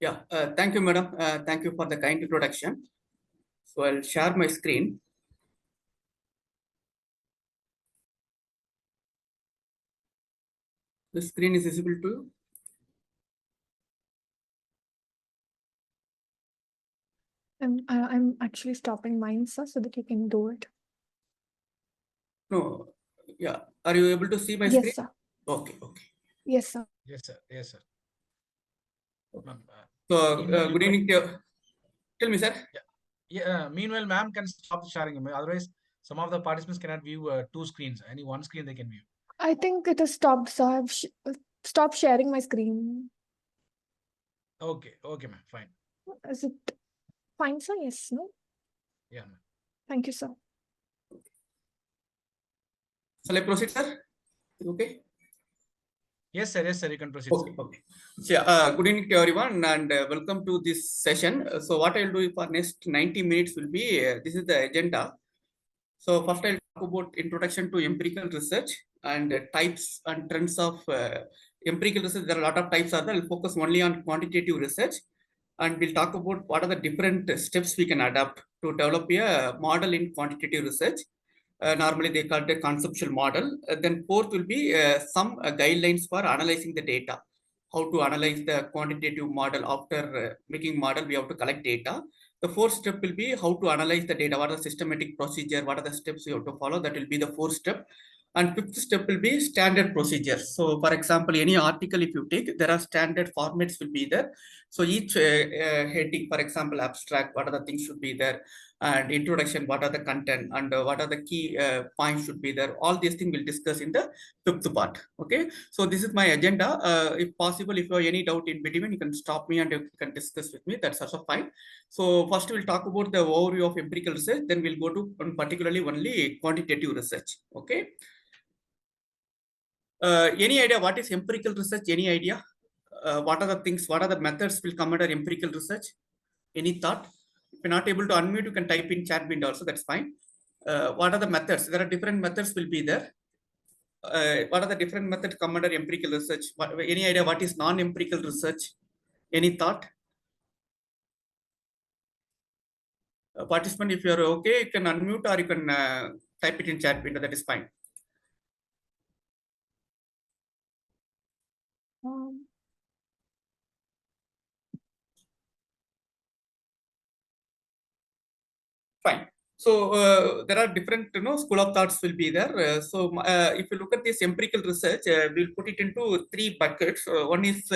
Yeah, thank you, madam. Thank you for the kind introduction. So I'll share my screen. The screen is visible to you? I'm actually stopping mine, sir, so that you can do it. No. Yeah. Are you able to see my screen? Yes, sir. Okay. Okay. Yes, sir. Yes, sir. Yes, sir. So good evening to you. Tell me, sir. Yeah. Meanwhile, ma'am can stop sharing. Otherwise, some of the participants cannot view two screens. Only one screen they can view. I think it has stopped, sir. I've stopped sharing my screen. Okay. Okay, ma'am. Fine. Is it fine, sir? Yes, no? Yeah, ma'am. Thank you, sir. Shall I proceed, sir? Okay. Yes, sir. Yes, sir. You can proceed. Okay. Okay. So, good evening to everyone and welcome to this session. So what I'll do for next 90 minutes will be, this is the agenda. So first I'll talk about introduction to empirical research and types and trends of empirical research. There are a lot of types are there. I'll focus only on quantitative research and we'll talk about what are the different steps we can adapt to develop a model in quantitative research. Normally they call it a conceptual model. Then fourth will be some guidelines for analyzing the data. How to analyze the quantitative model after making model, we have to collect data. The fourth step will be how to analyze the data. What are the systematic procedure? What are the steps you have to follow? That will be the fourth step. And fifth step will be standard procedures. So, for example, any article if you take, there are standard formats will be there. So each heading, for example, abstract, what are the things should be there, and introduction, what are the content, and what are the key points should be there. All these things we'll discuss in the fifth part. Okay. So this is my agenda. If possible, if you have any doubt in between, you can stop me and you can discuss with me. That's also fine. So first we'll talk about the overview of empirical research. Then we'll go to particularly only quantitative research. Okay. Any idea what is empirical research? Any idea? What are the things? What are the methods will come under empirical research? Any thought? If you're not able to unmute, you can type in chat window also. That's fine. What are the methods? There are different methods will be there. What are the different methods come under empirical research? Any idea what is non-empirical research? Any thought? Participant, if you're okay, you can unmute or you can type it in chat window. That is fine. Fine. So there are different, school of thoughts will be there. If you look at this empirical research, we'll put it into three buckets. One is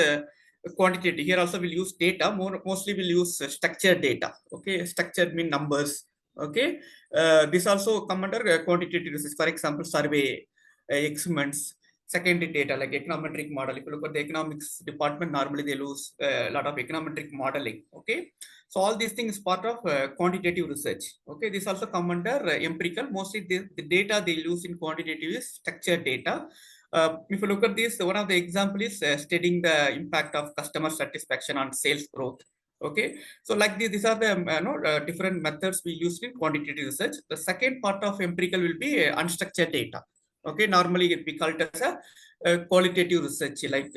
quantitative. Here also we'll use data. Mostly we'll use structured data. Okay, structured mean numbers. Okay, this also come under quantitative research. For example, survey, experiments, secondary data like econometric model. If you look at the economics department, normally they use a lot of econometric modeling. Okay. So all these things part of quantitative research. Okay, this also come under empirical. Mostly the data they use in quantitative is structured data. If you look at this, one of the example is studying the impact of customer satisfaction on sales growth. Okay, so like these are the different methods we use in quantitative research. The second part of empirical will be unstructured data. Okay, normally we call it as a qualitative research, like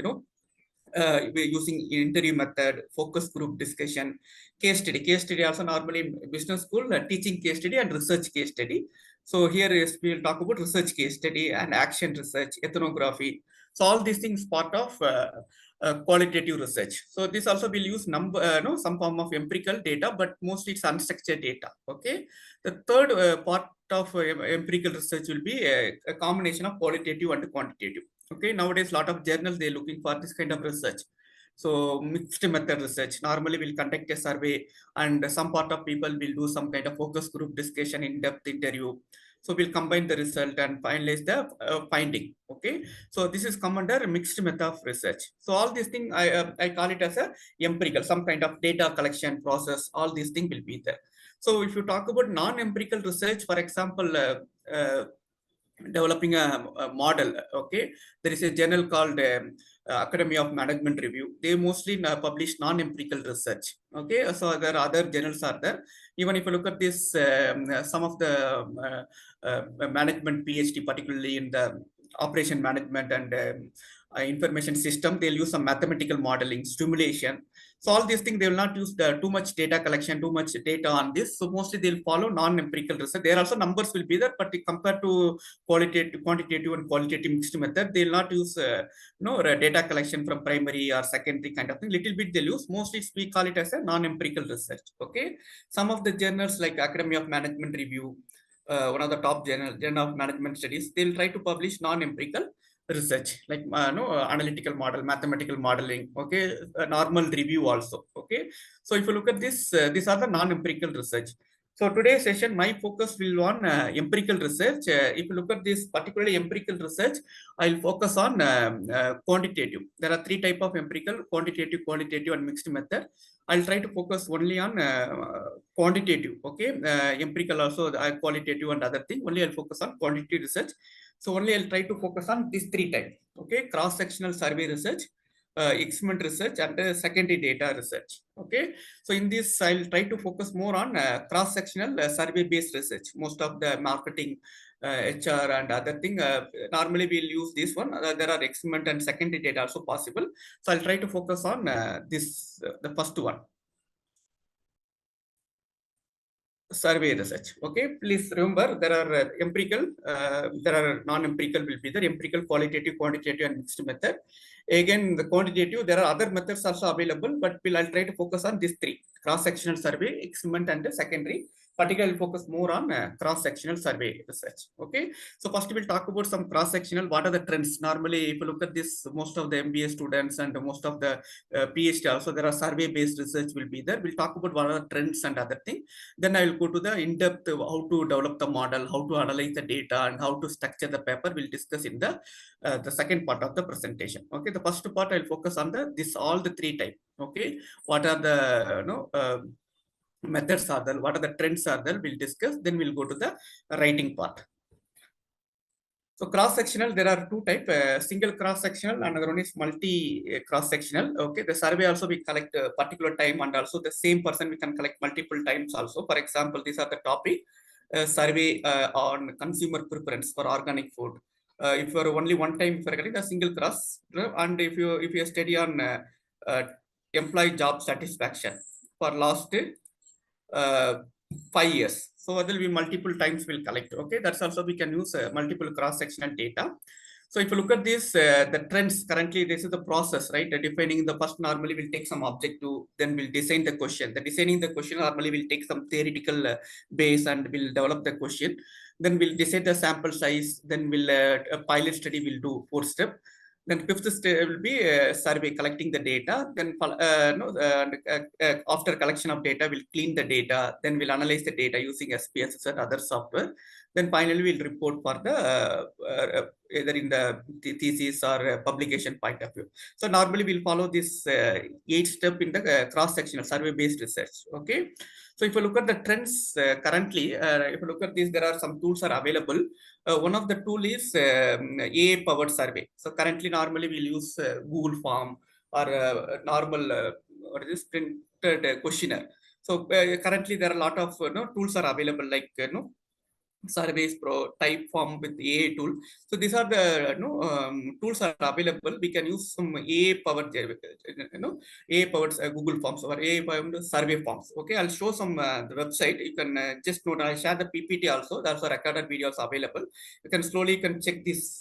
we're using interview method, focus group discussion, case study. Case study also normally in business school, teaching case study and research case study. So here is we'll talk about research case study and action research, ethnography. So all these things part of qualitative research. So this also will use some form of empirical data, but mostly it's unstructured data. Okay. The third part of empirical research will be a combination of qualitative and quantitative. Okay, nowadays a lot of journals they're looking for this kind of research. So mixed method research. Normally we'll conduct a survey and some part of people will do some kind of focus group discussion, in-depth interview. So we'll combine the result and finalize the finding. Okay, so this is come under mixed method of research. So all these things I call it as a empirical, some kind of data collection process. All these things will be there. So if you talk about non-empirical research, for example, developing a model. Okay, there is a journal called Academy of Management Review. They mostly publish non-empirical research. Okay, so there are other journals are there. Even if you look at this, some of the management PhD, particularly in the operation management and information system. They'll use some mathematical modeling, simulation. So all these things, they will not use too much data collection, too much data on this. So mostly they'll follow non-empirical research. There also numbers will be there, but compared to quantitative and qualitative mixed method, they'll not use data collection from primary or secondary kind of thing. Little bit they'll use. Mostly we call it as a non-empirical research. Okay. Some of the journals like Academy of Management Review, one of the top journal of management studies, they'll try to publish non-empirical research like analytical model, mathematical modeling, okay, normal review also. Okay, so if you look at this, these are the non-empirical research. So today's session, my focus will on empirical research. If you look at this particularly empirical research, I'll focus on quantitative. There are three types of empirical: quantitative, qualitative, and mixed method. I'll try to focus only on quantitative. Okay, empirical also, qualitative and other thing. Only I'll focus on quantitative research. So only I'll try to focus on these three types. Okay, cross-sectional survey research, experiment research, and secondary data research. Okay, so in this I'll try to focus more on cross-sectional survey-based research. Most of the marketing, HR and other thing, normally we'll use this one. There are experiment and secondary data also possible. So I'll try to focus on this, the first one. Survey research. Okay, please remember there are empirical, there are non-empirical will be there, empirical, qualitative, quantitative, and mixed method. Again, the quantitative, there are other methods also available, but I'll try to focus on these three: cross-sectional survey, experiment, and secondary. Particularly focus more on cross-sectional survey research. Okay, so first we'll talk about some cross-sectional. What are the trends? Normally, if you look at this, most of the MBA students and most of the PhD also, there are survey-based research will be there. We'll talk about what are the trends and other thing. Then I will go to the in-depth how to develop the model, how to analyze the data, and how to structure the paper. We'll discuss in the second part of the presentation. Okay, the first part I'll focus on all the three types. Okay, what are the methods are there, what are the trends are there, we'll discuss. Then we'll go to the writing part. So cross-sectional, there are two types, single cross-sectional, another one is multi cross-sectional. Okay, the survey also we collect a particular time, and also the same person we can collect multiple times also. For example, these are the topic, survey on consumer preference for organic food. If you are only one time, if you are getting a single cross, and if you study on employee job satisfaction for last 5 years. So there will be multiple times we'll collect. Okay, that's also we can use multiple cross-sectional data. So if you look at this, the trends currently, this is the process, right? Defining the first, normally we'll take some objective, then we'll design the question. The designing the question normally will take some theoretical base and we'll develop the question. Then we'll decide the sample size. Then we'll a pilot study will do 4 steps. Then fifth step will be survey, collecting the data. Then after collection of data, we'll clean the data. Then we'll analyze the data using SPSS and other software. Then finally, we'll report for the either in the thesis or publication point of view. So normally we'll follow this 8 step in the cross-sectional survey-based research. Okay. So if you look at the trends currently, if you look at this, there are some tools are available. One of the tool is AI-powered survey. So currently, normally we'll use Google form or normal what is this printed questionnaire. So currently, there are a lot of tools are available like Surveys Pro, Typeform with AI tool. So these are the tools are available. We can use some AI powered Google Forms or AI powered survey forms. Okay, I'll show some the website. You can just note. I'll share the PPT also. There's a recorded videos available. You can slowly check these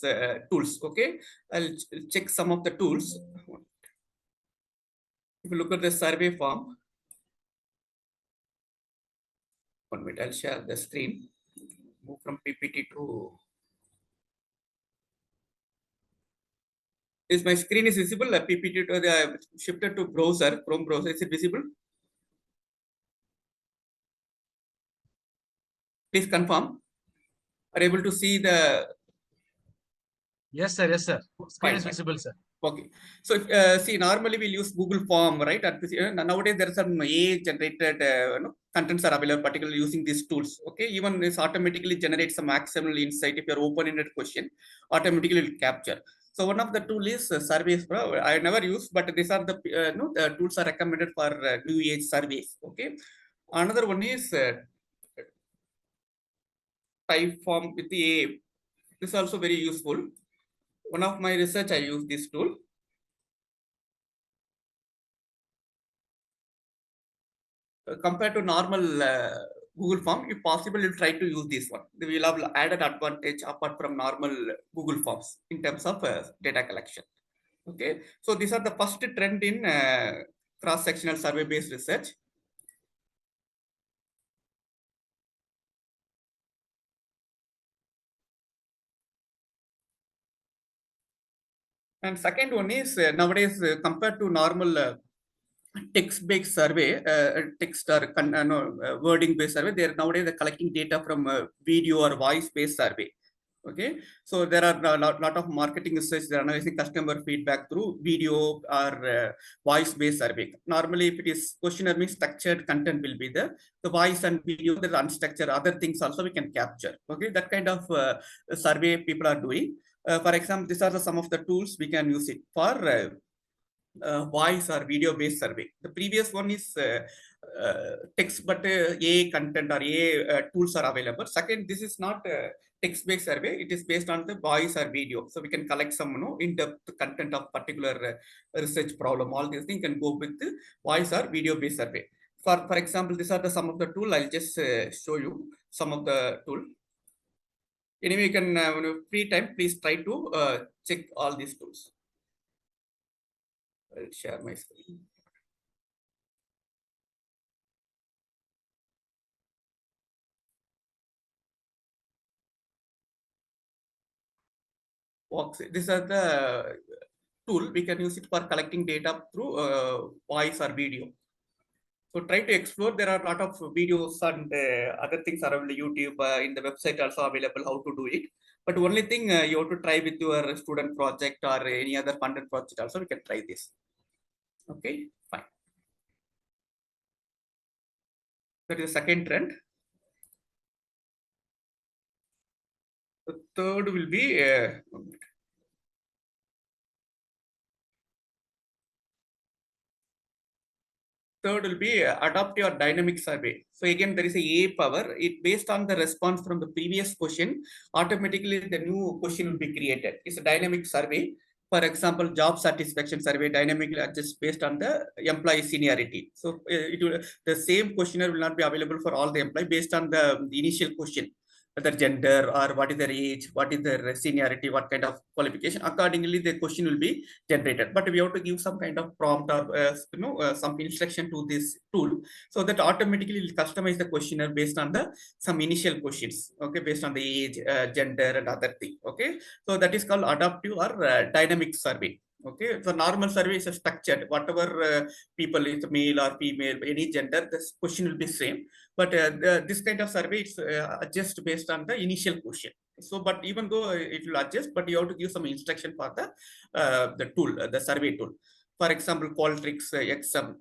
tools. Okay, I'll check some of the tools. If you look at the survey form, 1 minute. I'll share the screen. Move from PPT to. Is my screen is visible? PPT to the shifted to browser, Chrome browser. Is it visible? Please confirm. Are able to see the? Yes, sir. Yes, sir. Screen is Fine. visible, sir. Okay. So see, normally we'll use Google Form, right? Nowadays there are some AI generated contents are available, particularly using these tools. Okay, even this automatically generates some actionable insight. If you're open-ended question, automatically will capture. So one of the tool is Surveys Pro. I never use, but these are the tools are recommended for new age surveys. Okay. Another one is Typeform with the AI. This is also very useful. one of my research, I use this tool. Compared to normal Google form, if possible, you try to use this one. We will have added advantage apart from normal Google forms in terms of data collection. Okay, so these are the first trend in cross-sectional survey-based research. And second one is nowadays compared to normal text-based survey, text or wording-based survey, they are nowadays collecting data from video or voice-based survey. Okay, so there are a lot of marketing research. They're analyzing customer feedback through video or voice-based survey. Normally, if it is questionnaire, means structured content will be there. The voice and video, the unstructured other things also we can capture. Okay, that kind of survey people are doing. For example, these are some of the tools we can use it for. Voice or video based survey. The previous one is text, but AI content or AI tools are available. Second, this is not text based survey. It is based on the voice or video. So we can collect some in-depth content of particular research problem. All these things can go with the voice or video based survey. For example, these are some of the tool. I'll just show you some of the tool. Anyway, you can free time, please try to check all these tools. I'll share my screen. These are the tool. We can use it for collecting data through voice or video. So try to explore. There are a lot of videos and other things around the YouTube. In the website also available how to do it. But only thing you have to try with your student project or any other funded project also, we can try this. Okay, fine. That is the second trend. The third will be third will be adaptive or dynamic survey. So again, there is a AI power. It based on the response from the previous question, automatically the new question will be created. It's a dynamic survey. For example, job satisfaction survey dynamically adjusts based on the employee seniority. So the same questionnaire will not be available for all the employees based on the initial question, whether gender or what is their age, what is their seniority, what kind of qualification. Accordingly, the question will be generated. But we have to give some kind of prompt or some instruction to this tool, so that automatically will customize the questionnaire based on the some initial questions. Okay, based on the age, gender, and other thing. Okay, so that is called adaptive or dynamic survey. Okay, so normal survey is structured. Whatever people is male or female, any gender, this question will be same. But this kind of survey is adjust based on the initial question. So, but even though it will adjust, but you have to give some instruction for the tool, the survey tool. For example, Qualtrics, XM,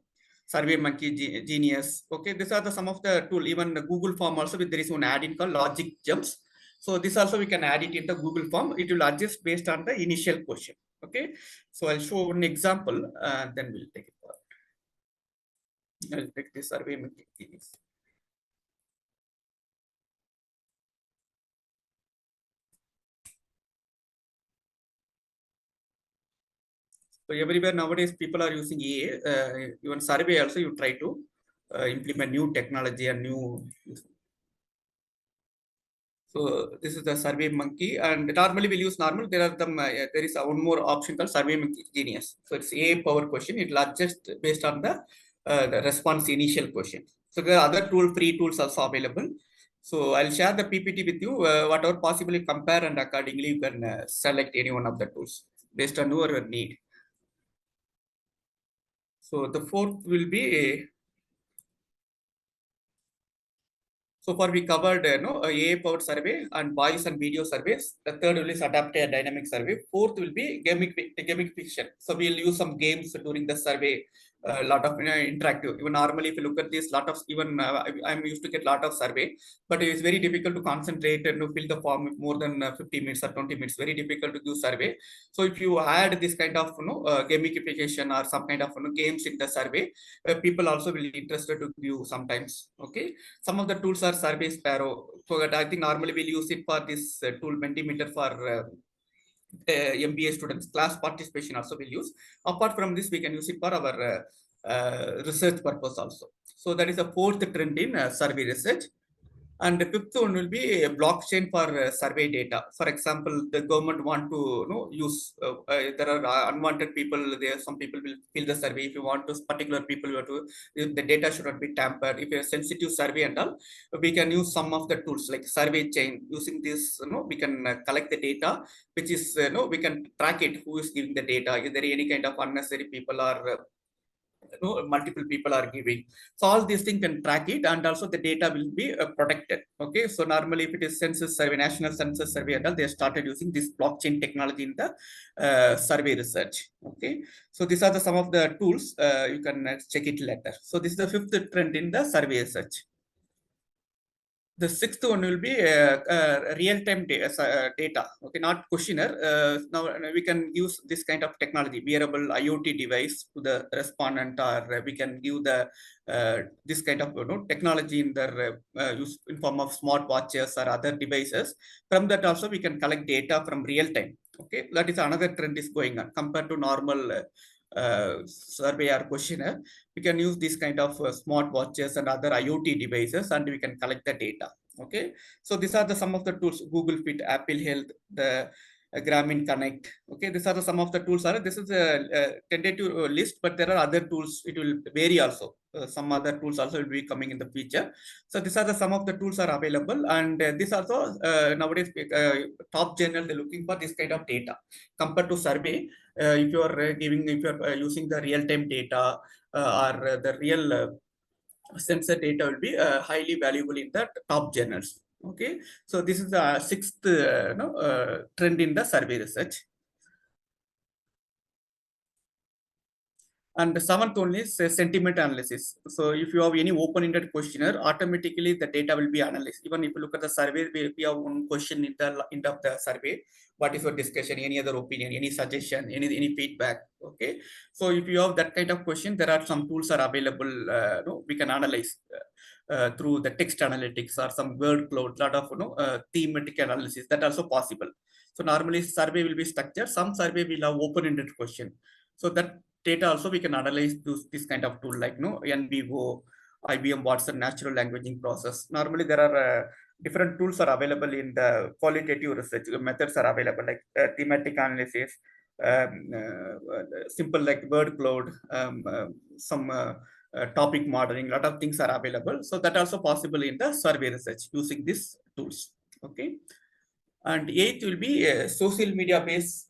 Survey Monkey, Genius. Okay, these are some of the tool. Even the Google Form also, there is one add-in called Logic Jumps. So this also we can add it in the Google Form. It will adjust based on the initial question. Okay, so I'll show one example, then we'll take it forward. I'll take this Survey Monkey Genius. So everywhere nowadays people are using AI. Even survey also you try to implement new technology and new. So this is the Survey Monkey, and normally we'll use normal. There are there is one more option called Survey Monkey Genius. So it's AI power question. It will adjust based on the response initial question. So there are other free tools also available. So I'll share the PPT with you. Whatever possibly compare, and accordingly you can select any one of the tools based on your need. So the fourth will be so far we covered AI powered survey and voice and video surveys. The third will is adaptive dynamic survey. Fourth will be gamification. So we'll use some games during the survey. A lot of interactive. Even normally, if you look at this, lot of even I'm used to get lot of survey, but it's very difficult to concentrate and to fill the form more than 50 minutes or 20 minutes. Very difficult to do survey. So if you add this kind of gamification or some kind of games in the survey, people also will be interested to view sometimes. Okay, some of the tools are Survey Sparrow. So that I think normally we'll use it for this tool Mentimeter for MBA students, class participation also will use. Apart from this, we can use it for our research purpose also. So that is the fourth trend in survey research. And the fifth one will be a blockchain for survey data. For example, the government want to use, there are unwanted people there. Some people will fill the survey. If you want to, particular people, you have to, the data should not be tampered. If it's a sensitive survey and all, we can use some of the tools like survey chain. Using this, we can collect the data, which is, we can track it, who is giving the data. Is there any kind of unnecessary people or multiple people are giving. So all these things can track it, and also the data will be protected. Okay, so normally if it is census survey, national census survey and all, they started using this blockchain technology in the survey research. Okay, so these are the some of the tools. You can check it later. So this is the fifth trend in the survey research. The sixth one will be real-time data. Okay, not questionnaire. Now we can use this kind of technology, wearable IoT device to the respondent, or we can give the this kind of technology in their use in form of smart watches or other devices. From that also we can collect data from real time. Okay, that is another trend is going on compared to normal survey or questionnaire. We can use this kind of smart watches and other IoT devices, and we can collect the data. Okay, so these are the some of the tools: Google Fit, Apple Health, the Grameen Connect. Okay, these are the some of the tools. This is a tentative list, but there are other tools. It will vary also. Some other tools also will be coming in the future. So these are the some of the tools are available, and this also nowadays top journal they're looking for this kind of data compared to survey. If you are if you are using the real-time data or the real sensor data will be highly valuable in the top journals. Okay, so this is the sixth trend in the survey research. And the seventh one is sentiment analysis. So if you have any open-ended questionnaire, automatically the data will be analyzed. Even if you look at the survey, we have one question in the end of the survey. What is your discussion? Any other opinion? Any suggestion? Any feedback? Okay. So if you have that kind of question, there are some tools are available. We can analyze through the text analytics or some word cloud. Lot of thematic analysis that also possible. So normally survey will be structured. Some survey will have open-ended question. So that data also we can analyze this kind of tool like NBO, IBM Watson natural languaging process. Normally there are different tools are available in the qualitative research. Methods are available like thematic analysis, simple like word cloud, some topic modeling. Lot of things are available. So that also possible in the survey research using these tools. Okay. And eighth will be a social media based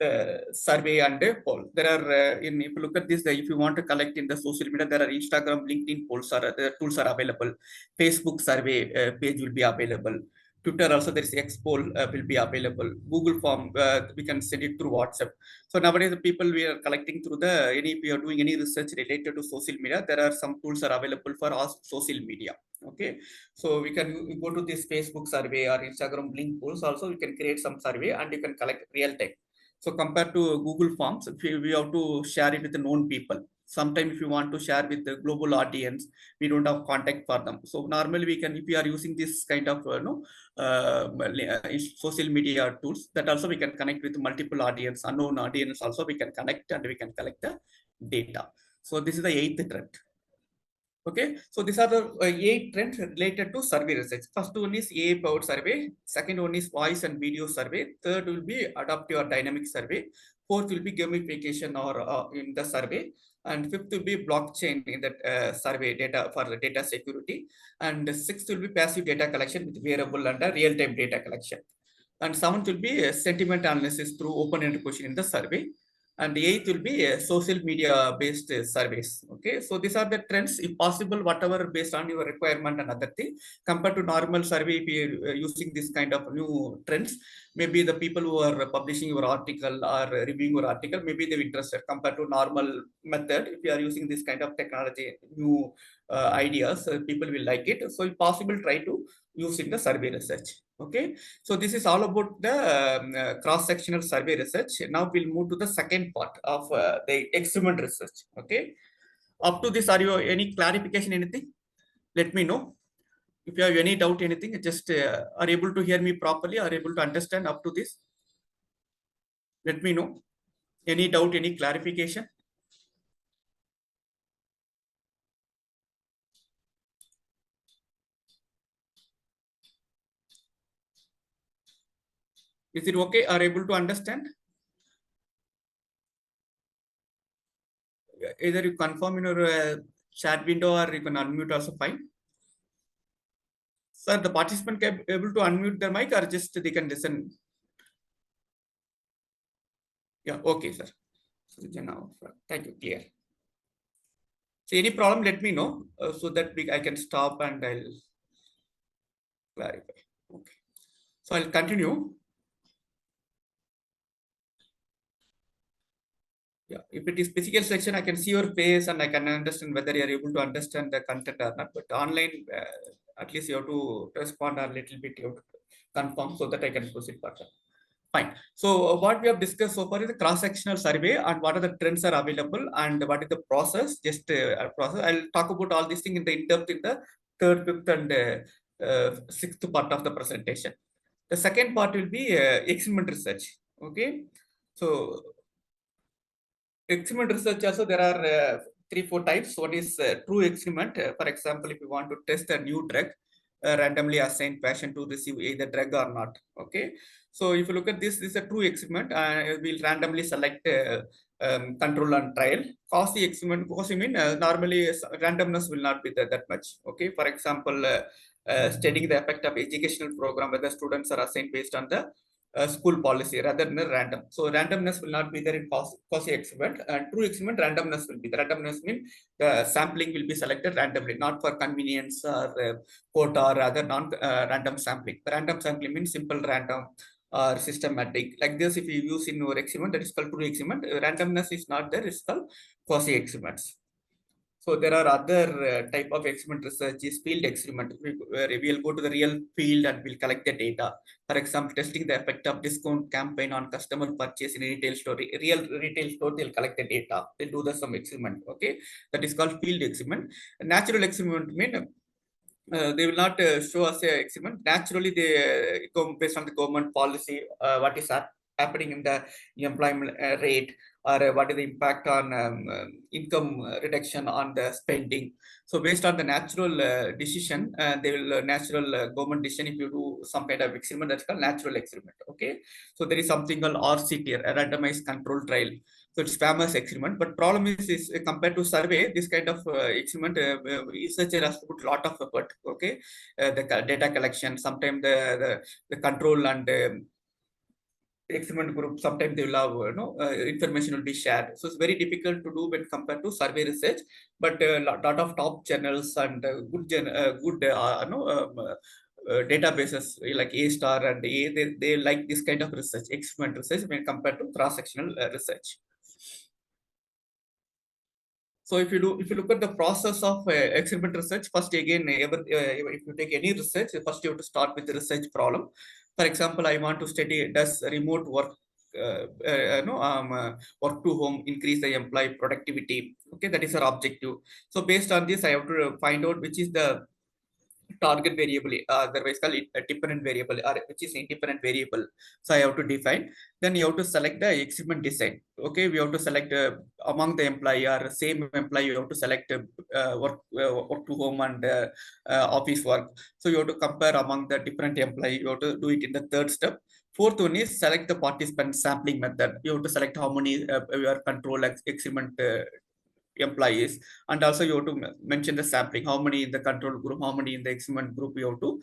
survey and a poll. There are, if you look at this, if you want to collect in the social media, there are Instagram, LinkedIn polls are tools are available. Facebook survey page will be available. Twitter also there is X poll will be available. Google form we can send it through WhatsApp. So nowadays the people we are collecting through the if we are doing any research related to social media, there are some tools are available for us social media. Okay, so we can go to this Facebook survey or Instagram link polls. Also, we can create some survey and you can collect real time. So compared to Google Forms, we have to share it with the known people. Sometimes if you want to share with the global audience, we don't have contact for them. So normally we can, if we are using this kind of social media tools, that also we can connect with multiple audience, unknown audience. Also we can connect and we can collect the data. So this is the eighth trend. Okay, so these are the 8 trends related to survey research. First one is AI powered survey. Second one is voice and video survey. Third will be adaptive or dynamic survey. Fourth will be gamification or in the survey. And fifth will be blockchain in that survey data for the data security. And sixth will be passive data collection with wearable and real-time data collection. And seventh will be sentiment analysis through open-ended question in the survey. And the eighth will be social media based surveys. Okay, so these are the trends. If possible, whatever based on your requirement and other thing, compared to normal survey, if you're using this kind of new trends, maybe the people who are publishing your article or reviewing your article, maybe they're interested compared to normal method. If you are using this kind of technology, new ideas, people will like it. So if possible, try to use in the survey research. Okay, so this is all about the cross-sectional survey research. Now we'll move to the second part of the experiment research. Okay, up to this, are you any clarification, anything? Let me know. If you have any doubt, anything, just are able to hear me properly, are able to understand up to this? Let me know. Any doubt, any clarification? Is it okay? Are able to understand? Either you confirm in your chat window or you can unmute also fine. Sir, the participant can able to unmute their mic or just they can listen? Yeah, okay, sir. Thank you, clear. So any problem, let me know so that I can stop and I'll clarify. Okay. So I'll continue. Yeah, if it is physical section, I can see your face and I can understand whether you are able to understand the content or not. But online, at least you have to respond a little bit, you have to confirm so that I can proceed further. Fine. So what we have discussed so far is the cross-sectional survey and what are the trends are available and what is the process. Just a process. I'll talk about all these things in the in-depth in the third, fifth, and sixth part of the presentation. The second part will be experiment research. Okay. So experiment research also there are 3-4 types. One is true experiment. For example, if you want to test a new drug, randomly assigned patient to receive either drug or not. Okay. So if you look at this is a true experiment. We'll randomly select control and trial. Quasi experiment, quasi mean normally randomness will not be there that much. Okay. For example, studying the effect of educational program whether students are assigned based on the school policy rather than random. So randomness will not be there in quasi experiment, and true experiment randomness will be. The randomness means the sampling will be selected randomly, not for convenience or quota or other non-random sampling. The random sampling means simple random or systematic. Like this, if you use in your experiment, that is called true experiment. Randomness is not there, it's called quasi experiments. So there are other type of experiment research is field experiment, where we'll go to the real field and we'll collect the data. For example, testing the effect of discount campaign on customer purchase in a retail store. Real retail store, they'll collect the data. They'll do some experiment. Okay, that is called field experiment. Natural experiment mean they will not show us a experiment. Naturally, they go based on the government policy, what is happening in the employment rate, or what is the impact on income reduction on the spending. So based on the natural decision, they will natural government decision. If you do some kind of experiment, that's called natural experiment. Okay, so there is something called RCT, a randomized control trial. So it's famous experiment, but problem is compared to survey, this kind of experiment, researcher has to put a lot of effort. Okay, the data collection, sometimes the control and experiment group, sometimes they will have information will be shared. So it's very difficult to do when compared to survey research. But a lot of top journals and good databases like A Star and they like this kind of research, experiment research when compared to cross-sectional research. So if you look at the process of experiment research, first again, if you take any research, first you have to start with the research problem. For example, I want to study does remote work, work to home increase the employee productivity. Okay, that is our objective. So based on this, I have to find out which is the target variable, otherwise called a dependent variable, or which is independent variable. So I have to define. Then you have to select the experiment design. Okay, we have to select among the employee or same employee. You have to select work to home and office work. So you have to compare among the different employee. You have to do it in the third step. Fourth one is select the participant sampling method. You have to select how many your control experiment employees, and also you have to mention the sampling, how many in the control group, how many in the experiment group you have to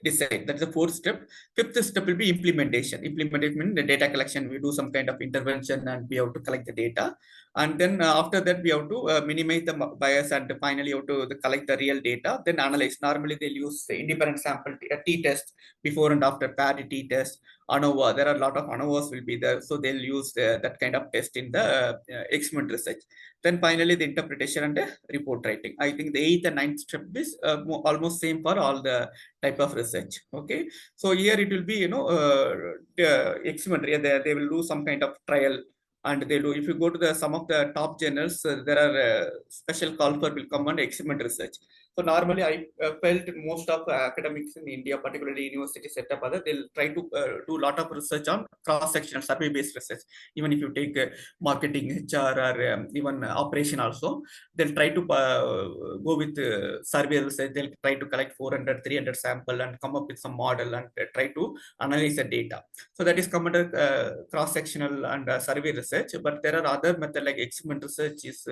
decide. That's the fourth step. Fifth step will be implementation. Implementation means the data collection. We do some kind of intervention and we have to collect the data, and then after that we have to minimize the bias, and finally you have to collect the real data, then analyze. Normally they'll use the independent sample t-test, before and after paired t-test, ANOVA. There are a lot of ANOVAs will be there, so they'll use that kind of test in the experiment research. Then finally the interpretation and the report writing. I think the 8th and 9th step is almost same for all the type of research. Okay, so here it will be experiment. They will do some kind of trial And they do, if you go to the some of the top journals, there are special call for will come on experiment research. So normally I felt most of academics in India, particularly university setup, they'll try to do a lot of research on cross-sectional survey-based research. Even if you take marketing, HR, or even operation also, they'll try to go with survey research. They'll try to collect 400, 300 sample and come up with some model and try to analyze the data. So that is come under cross-sectional and survey research. But there are other method like experiment research is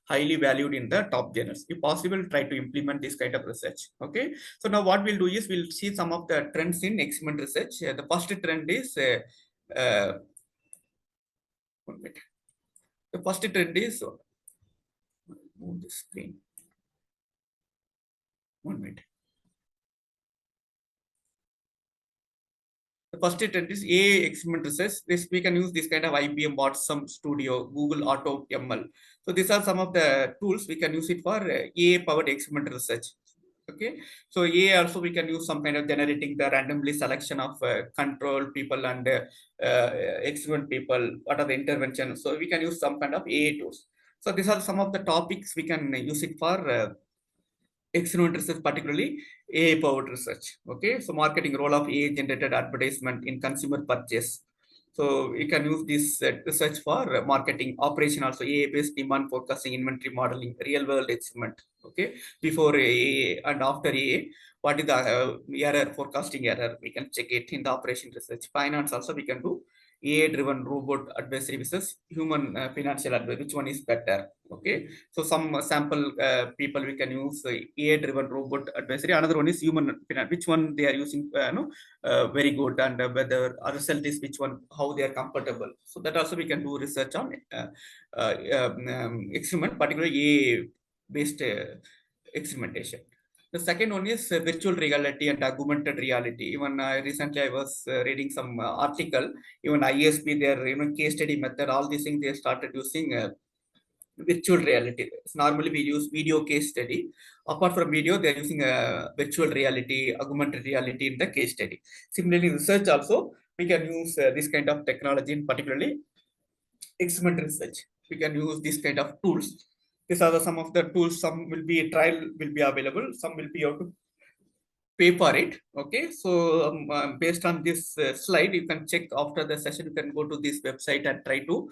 highly valued in the top journals. If possible, try to implement this kind of research. Okay. So now what we'll do is we'll see some of the trends in experiment research. The first trend is one minute. The first trend is move the screen. 1 minute. The first trend is AI experiment research. This we can use this kind of IBM Watson Studio, Google Auto ML. So these are some of the tools we can use it for AI powered experiment research. Okay, so AI also we can use some kind of generating the randomly selection of control people and experiment people. What are the interventions? So we can use some kind of AI tools. So these are some of the topics we can use it for experiment research, particularly AI powered research. Okay, so marketing role of AI generated advertisement in consumer purchase. So you can use this research for marketing operation, also AI based demand forecasting, inventory modeling, real world experiment. Okay, before AI and after AI, what is the error, forecasting error? We can check it in the operation research. Finance also we can do AI driven robot advisory versus human financial advice. Which one is better? Okay, so some sample people we can use AI driven robot advisory. Another one is human finance. Which one they are using? Very good, and whether our result is which one, how they are comfortable. So that also we can do research on experiment, particularly AI based experimentation. The second one is virtual reality and augmented reality. Even recently I was reading some article. Even ISP, their case study method, all these things they started using virtual reality. So normally we use video case study. Apart from video, they are using virtual reality, augmented reality in the case study. Similarly, research also we can use this kind of technology, in particularly experiment research. We can use this kind of tools. These are some of the tools. Some will be trial will be available. Some will be out to pay for it. Okay, so based on this slide, you can check after the session. You can go to this website and try to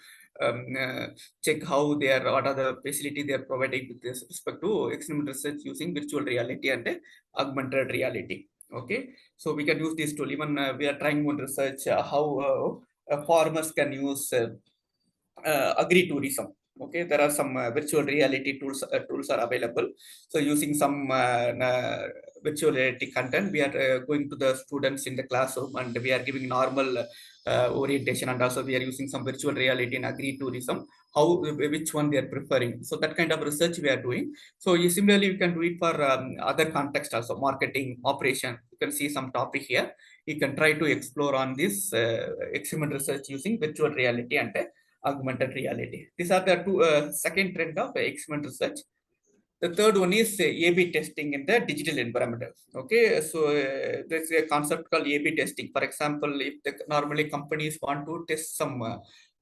check how they are, what are the facility they are providing with respect to experiment research using virtual reality and augmented reality. Okay, so we can use this tool. Even we are trying one research how farmers can use agri-tourism. Okay, there are some virtual reality tools are available. So using some virtual reality content, we are going to the students in the classroom and we are giving normal orientation, and also we are using some virtual reality in agri-tourism, how which one they are preferring. So that kind of research we are doing. So similarly we can do it for other context also, marketing, operation. You can see some topic here. You can try to explore on this experiment research using virtual reality and augmented reality. These are the two second trend of experiment research. The third one is A/B testing in the digital environment. Okay, so there's a concept called A/B testing. For example, if normally companies want to test some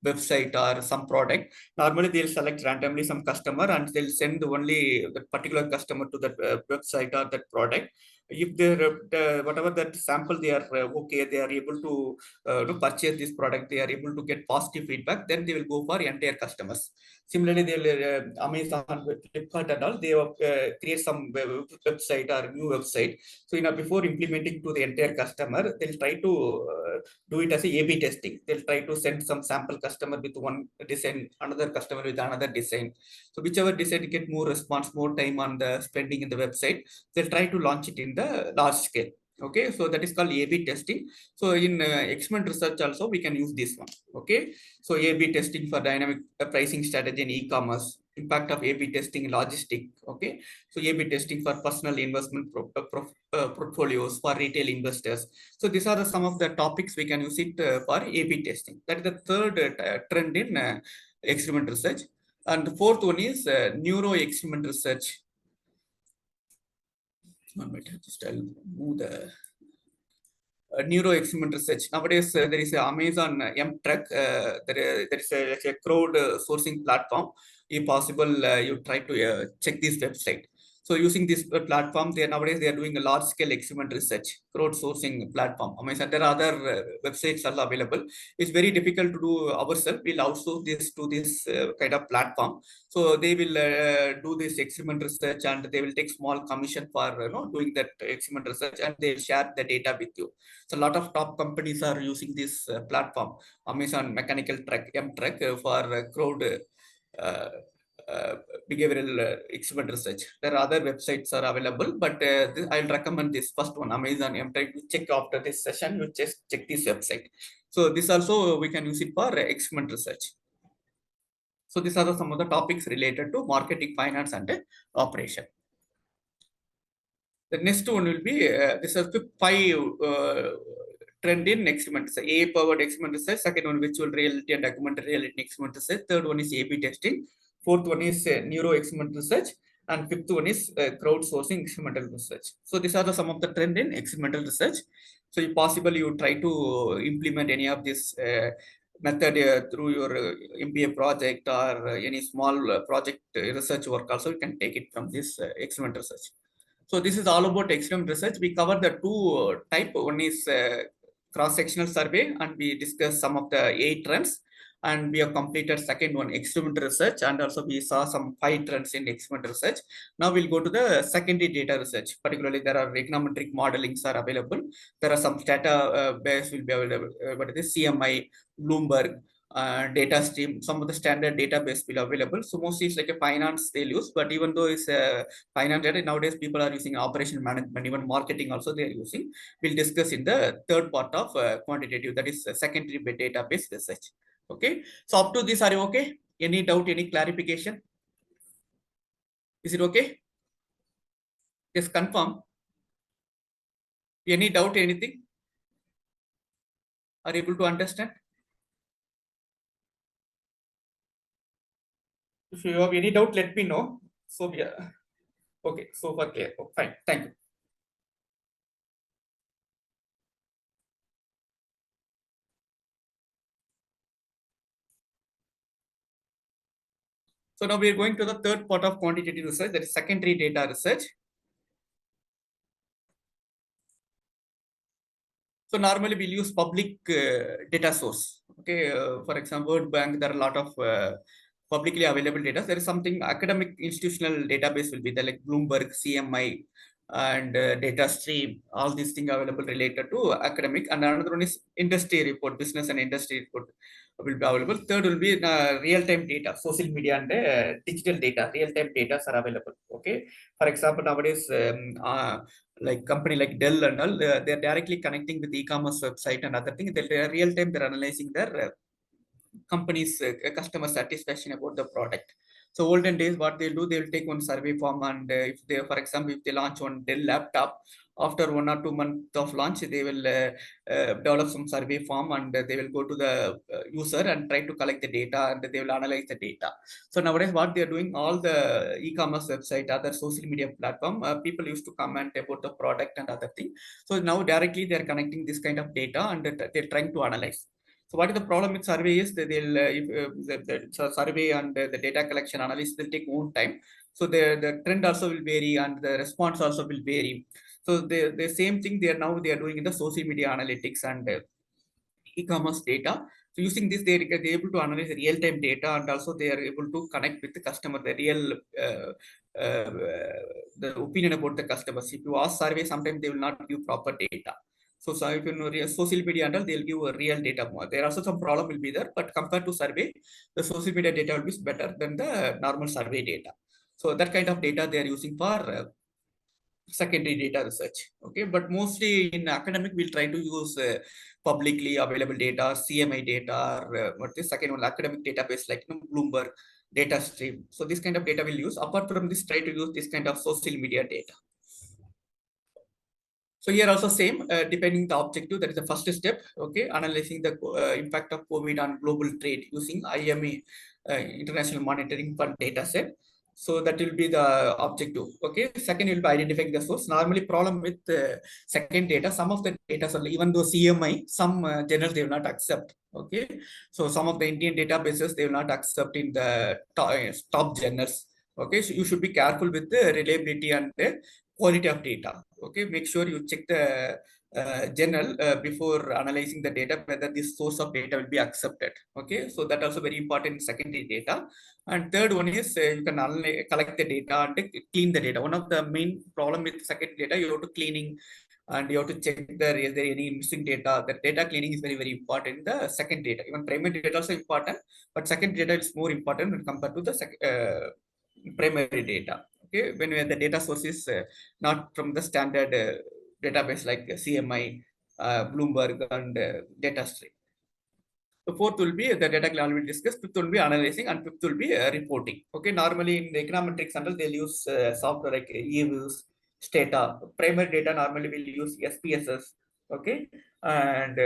website or some product, normally they'll select randomly some customer and they'll send only the particular customer to that website or that product. If they're whatever that sample they are okay, they are able to purchase this product, they are able to get positive feedback, then they will go for entire customers. Similarly, they will Amazon, Flipkart, and all, they create some website or new website. So before implementing to the entire customer, they'll try to do it as a A/B testing. They'll try to send some sample customer with one design, another customer with another design. So whichever design get more response, more time on the spending in the website, they'll try to launch it in the large scale. Okay, so that is called A/B testing. So in experiment research also we can use this one. Okay, so A/B testing for dynamic pricing strategy in e-commerce, impact of A/B testing in logistic. Okay, so A/B testing for personal investment portfolios for retail investors. So these are some of the topics we can use it for A/B testing. That is the third trend in experiment research. And the fourth one is neuro experiment research. 1 minute, just I'll move the neuro experiment research. Nowadays, there is a Amazon M-Truck. There is a crowd sourcing platform. If possible, you try to check this website. So using this platform, nowadays they are doing a large-scale experiment research, crowdsourcing platform. Amazon, there are other websites also available. It's very difficult to do ourselves. We'll outsource this to this kind of platform. So they will do this experiment research, and they will take small commission for doing that experiment research, and they share the data with you. So a lot of top companies are using this platform, Amazon Mechanical Truck, M-Truck, for crowd uh, uh, behavioral experiment research. There are other websites are available, but I'll recommend this first one, Amazon M-Truck. You check after this session, you just check this website. So this also we can use it for experiment research. So these are some of the topics related to marketing, finance, and operation. The next one will be this is 5 trend in experiment research. A powered experiment research. Second one, virtual reality and augmented reality experiment research. Third one is A/B testing. Fourth one is neuro experiment research. And fifth one is crowdsourcing experimental research. So these are some of the trend in experimental research. So if possible, you try to implement any of this method through your MBA project or any small project research work. Also, you can take it from this experiment research. So this is all about experiment research. We cover the two type. One is cross-sectional survey, and we discuss some of the 8 trends. And we have completed second one, experiment research, and also we saw some 5 trends in experiment research. Now we'll go to the secondary data research. Particularly, there are econometric modelings are available. There are some data base will be available. But this CMI, Bloomberg, data stream, some of the standard database will be available. So mostly it's like a finance they'll use, but even though it's finance data, nowadays people are using operation management, even marketing also they're using. We'll discuss in the third part of quantitative, that is secondary database research. Okay, so up to this, are you okay? Any doubt, any clarification? Is it okay? Just confirm. Any doubt, anything? Are you able to understand? If you have any doubt, let me know. So yeah, okay, so far clear. Oh, fine, thank you. So now we are going to the third part of quantitative research, that is secondary data research. So normally we'll use public data source. Okay, for example, World Bank, there are a lot of publicly available data. There is something academic institutional database will be there, like Bloomberg, CMI, and data stream. All these things available related to academic. And another one is industry report, business and industry report will be available. Third will be real-time data, social media and digital data. Real-time data are available. Okay, for example, nowadays like company like Dell and all, they're directly connecting with the e-commerce website and other things. They're real time, they're analyzing their company's customer satisfaction about the product. So olden days, what they'll do, they'll take one survey form, and if they, for example, if they launch one Dell laptop, after 1 or 2 months of launch, they will develop some survey form, and they will go to the user and try to collect the data, and they will analyze the data. So nowadays, what they're doing, all the e-commerce website, other social media platform, people used to comment about the product and other thing. So now directly they're connecting this kind of data, and they're trying to analyze. So what is the problem with survey is that they'll the survey and the data collection analysis will take own time. So the trend also will vary, and the response also will vary. So the same thing they are doing in the social media analytics and e-commerce data. So using this, they're able to analyze real-time data, and also they are able to connect with the customer, the real the opinion about the customers. If you ask survey, sometimes they will not give proper data. So if you know social media and all, they'll give a real data more. There also some problem will be there, but compared to survey, the social media data will be better than the normal survey data. So that kind of data they are using for secondary data research. Okay, but mostly in academic, we'll try to use publicly available data, CMI data, or what is second one, academic database like Bloomberg, data stream. So this kind of data we'll use. Apart from this, try to use this kind of social media data. So here also same, depending the objective, that is the first step. Okay, analyzing the impact of COVID on global trade using IME, International Monitoring Fund data set. So that will be the objective. Okay. Second, you'll be identifying the source. Normally, problem with second data, some of the data, even though CMI, some journals they will not accept. Okay. So some of the Indian databases they will not accept in the top journals. Okay. So you should be careful with the reliability and the quality of data. Okay. Make sure you check the journal before analyzing the data whether this source of data will be accepted. Okay. So that also very important secondary data. And third one is you can collect the data and clean the data. One of the main problem with secondary data, you have to cleaning and you have to check there is there any missing data. The data cleaning is very, very important. The second data, even primary data also important, but second data is more important when compared to the primary data. Okay, when the data source is not from the standard database like CMI, Bloomberg, and DataStream. The fourth will be the data clean already discussed. Fifth will be analyzing, and fifth will be reporting. Okay, normally in the econometrics centers they'll use software like eViews, Stata. Primary data normally will use SPSS. Okay, and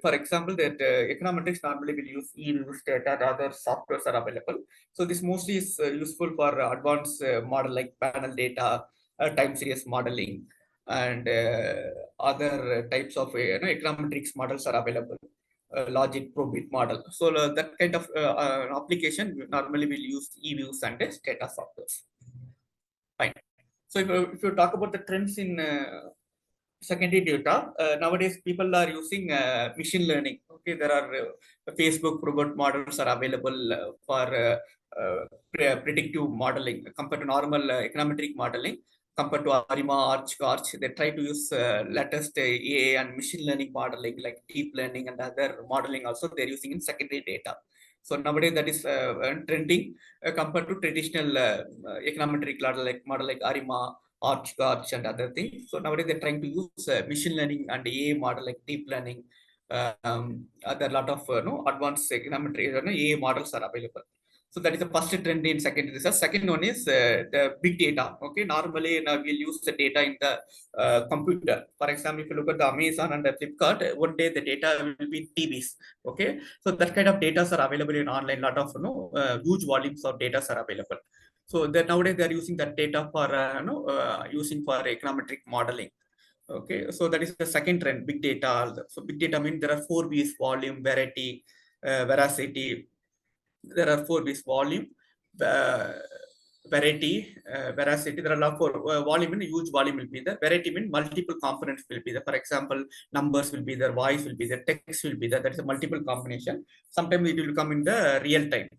for example, that econometrics normally will use eViews, Stata, and other softwares are available. So this mostly is useful for advanced model like panel data, time series modeling, and other types of econometrics models are available. Logic probit model. So that kind of application normally will use eViews and Stata software. Fine. So if you talk about the trends in secondary data, nowadays people are using machine learning. Okay, there are Facebook robot models are available for predictive modeling compared to normal econometric modeling. Compared to ARIMA, Arch, they try to use latest AI and machine learning modeling like deep learning and other modeling also they're using in secondary data. So nowadays that is trending compared to traditional econometric model like ARIMA, Arch and other things. So nowadays they're trying to use machine learning and AI model like deep learning. There are a lot of advanced econometric AI models are available. So that is the first trend in secondary research. Second one is the big data. Okay, normally we'll use the data in the computer. For example, if you look at the Amazon and the Flipkart, one day the data will be TBs. Okay, so that kind of data are available in online. Lot of huge volumes of data are available. So that nowadays they are using that data for using for econometric modeling. Okay, so that is the second trend, big data. So big data means there are 4 V's: volume, variety, veracity. There are 4 V's: volume, uh, variety, veracity. There are a lot for volume. In huge volume will be there. Variety means multiple components will be there. For example, numbers will be there, voice will be there, text will be there. That is a multiple combination. Sometimes it will come in the real time,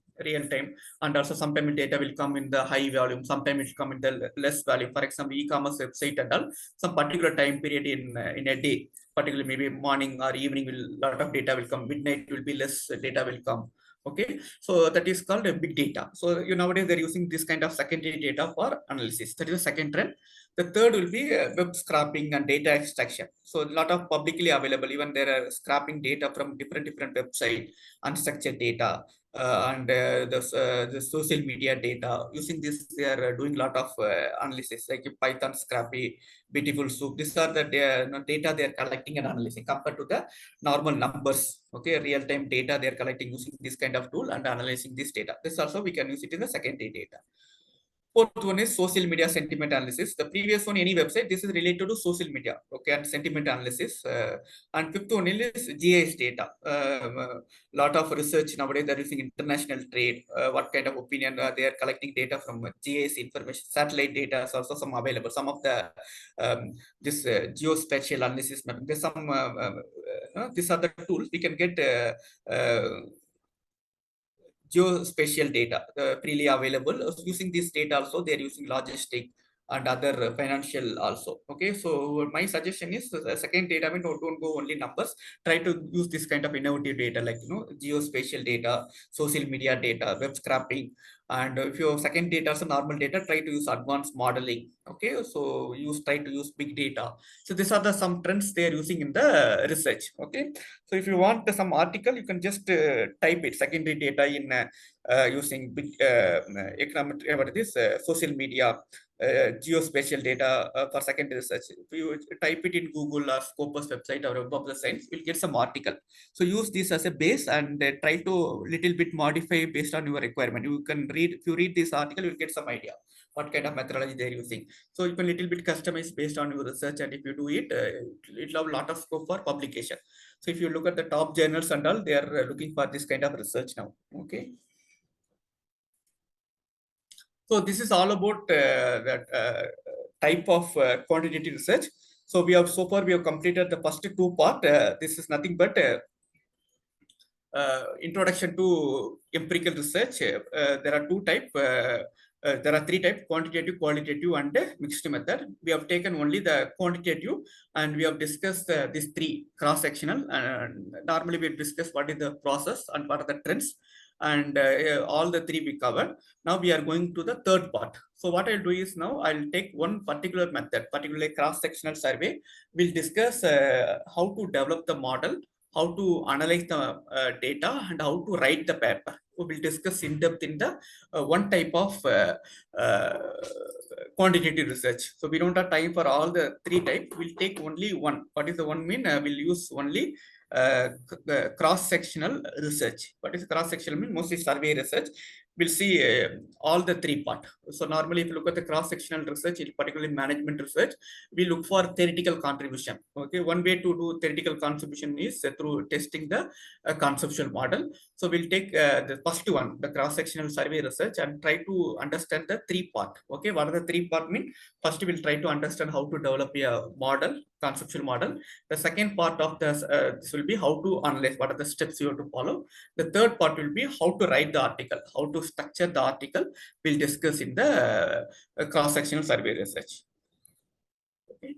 and also sometimes data will come in the high volume. Sometimes it will come in the less volume. For example, e-commerce website and all. Some particular time period in a day, particularly maybe morning or evening, will lot of data will come. Midnight will be less data will come. Okay, so that is called a big data. So nowadays they're using this kind of secondary data for analysis. That is the second trend. The third will be web scraping and data extraction. So a lot of publicly available, even there are scrapping data from different websites, unstructured data, and the social media data. Using this, they are doing a lot of analysis like Python, Scrappy, Beautiful Soup. These are the data they are collecting and analyzing compared to the normal numbers. Okay, real-time data they are collecting using this kind of tool and analyzing this data. This also we can use it in the secondary data. Fourth one is social media sentiment analysis. The previous one, any website, this is related to social media, okay, and sentiment analysis. And fifth one is GIS data. Lot of research nowadays they're using international trade. What kind of opinion they are collecting data from GIS information. Satellite data is also some available. Some of the this geospatial analysis. There's some these are the tools we can get. Geospatial data freely available. Using this data also they're using logistic and other financial also. Okay, so my suggestion is the second data, I mean, don't go only numbers. Try to use this kind of innovative data like geospatial data, social media data, web scraping. And if your second data is a normal data, try to use advanced modeling. Okay, so try to use big data. So these are the some trends they are using in the research. Okay, so if you want some article, you can just type it secondary data in using big economic what it is social media geospatial data for secondary research. If you type it in Google or Scopus website or Web of the Science, you'll get some article. So use this as a base and try to little bit modify based on your requirement. You can if you read this article, you'll get some idea what kind of methodology they're using. So you can little bit customize based on your research, and if you do it, it'll have a lot of scope for publication. So if you look at the top journals and all, they are looking for this kind of research now. Okay. So this is all about that type of quantitative research. So so far we have completed the first two part. This is nothing but introduction to empirical research. There are two type. There are three types: quantitative, qualitative, and mixed method. We have taken only the quantitative, and we have discussed these three cross-sectional. And normally we discuss what is the process and what are the trends, and all the three we covered. Now we are going to the third part. So what I'll do is now I'll take one particular method, particularly cross-sectional survey. We'll discuss how to develop the model, how to analyze the data, and how to write the paper. We will discuss in depth in the one type of uh, quantitative research. So we don't have time for all the three types. We'll take only one. What is the one mean? We'll use only cross-sectional research. What is cross-sectional mean? Mostly survey research. We'll see all the three part. So normally if you look at the cross-sectional research, particularly management research, we look for theoretical contribution. Okay, one way to do theoretical contribution is through testing the conceptual model. So we'll take the first one, the cross-sectional survey research, and try to understand the three part. Okay, what are the three part mean? First, we'll try to understand how to develop a model, conceptual model. The second part of this will be how to analyze, what are the steps you have to follow. The third part will be how to write the article, how to structure the article. We'll discuss in the cross-sectional survey research. Okay.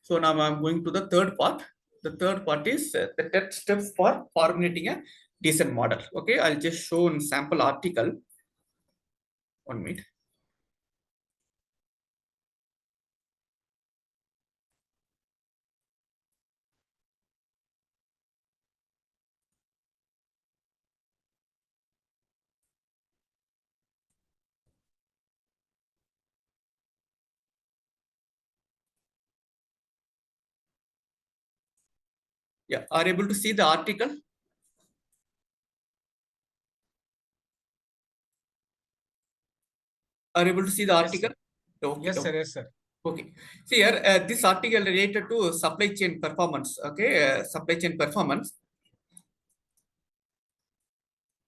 So now I'm going to the third part. The third part is the 10 steps for formulating a decent model. Okay, I'll just show in sample article. 1 minute. Yeah, are you able to see the article? Are you able to see the article? Okay, Yes, okay. sir. Yes, sir. Okay. See here, this article related to supply chain performance. Okay, supply chain performance.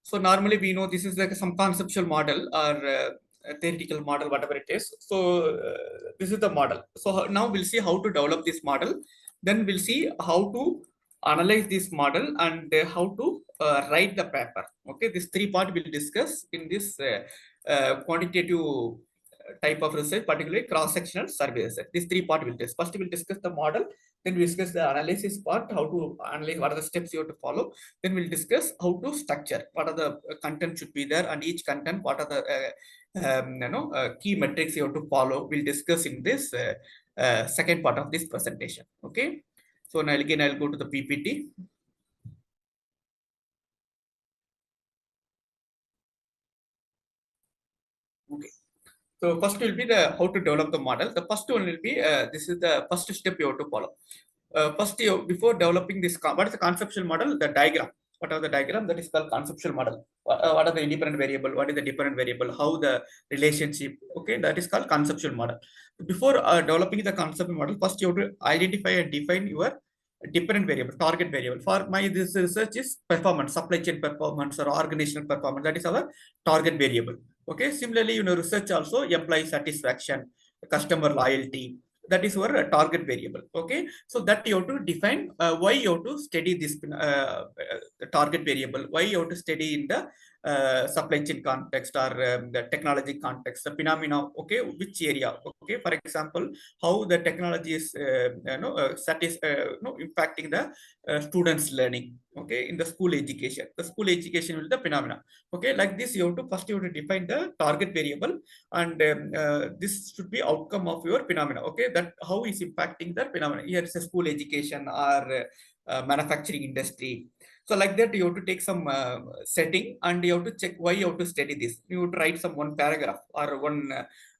So normally we know this is like some conceptual model or a theoretical model, whatever it is. So this is the model. So now we'll see how to develop this model. Then we'll see how to analyze this model and how to write the paper. Okay, this three part we'll discuss in this quantitative type of research, particularly cross-sectional survey research. These three part we'll discuss. First we'll discuss the model, then we discuss the analysis part, how to analyze, what are the steps you have to follow. Then we'll discuss how to structure, what are the content should be there, and each content, what are the key metrics you have to follow. We'll discuss in this second part of this presentation. Okay. So now again, I'll go to the PPT. Okay. So first will be the how to develop the model. The first one will be this is the first step you have to follow. First, before developing this, what is the conceptual model? The diagram. What are the diagram? That is called conceptual model. What are the independent variable? What is the dependent variable? How the relationship? Okay, that is called conceptual model. Before developing the conceptual model, first you have to identify and define your dependent variable, target variable. For my this research is performance, supply chain performance or organizational performance. That is our target variable. Okay. Similarly, research also employee satisfaction, customer loyalty. That is our target variable. Okay. So that you have to define why you have to study this the target variable. Why you have to study in the supply chain context or the technology context, the phenomena. Okay, which area? Okay, for example, how the technology is impacting the students' learning. Okay, in the school education, the school education will be the phenomena. Okay, like this, you have to first define the target variable, and this should be outcome of your phenomena. Okay, that how is impacting the phenomena. Here is a school education or manufacturing industry. So like that, you have to take some setting and you have to check why you have to study this. You have to write some one paragraph or one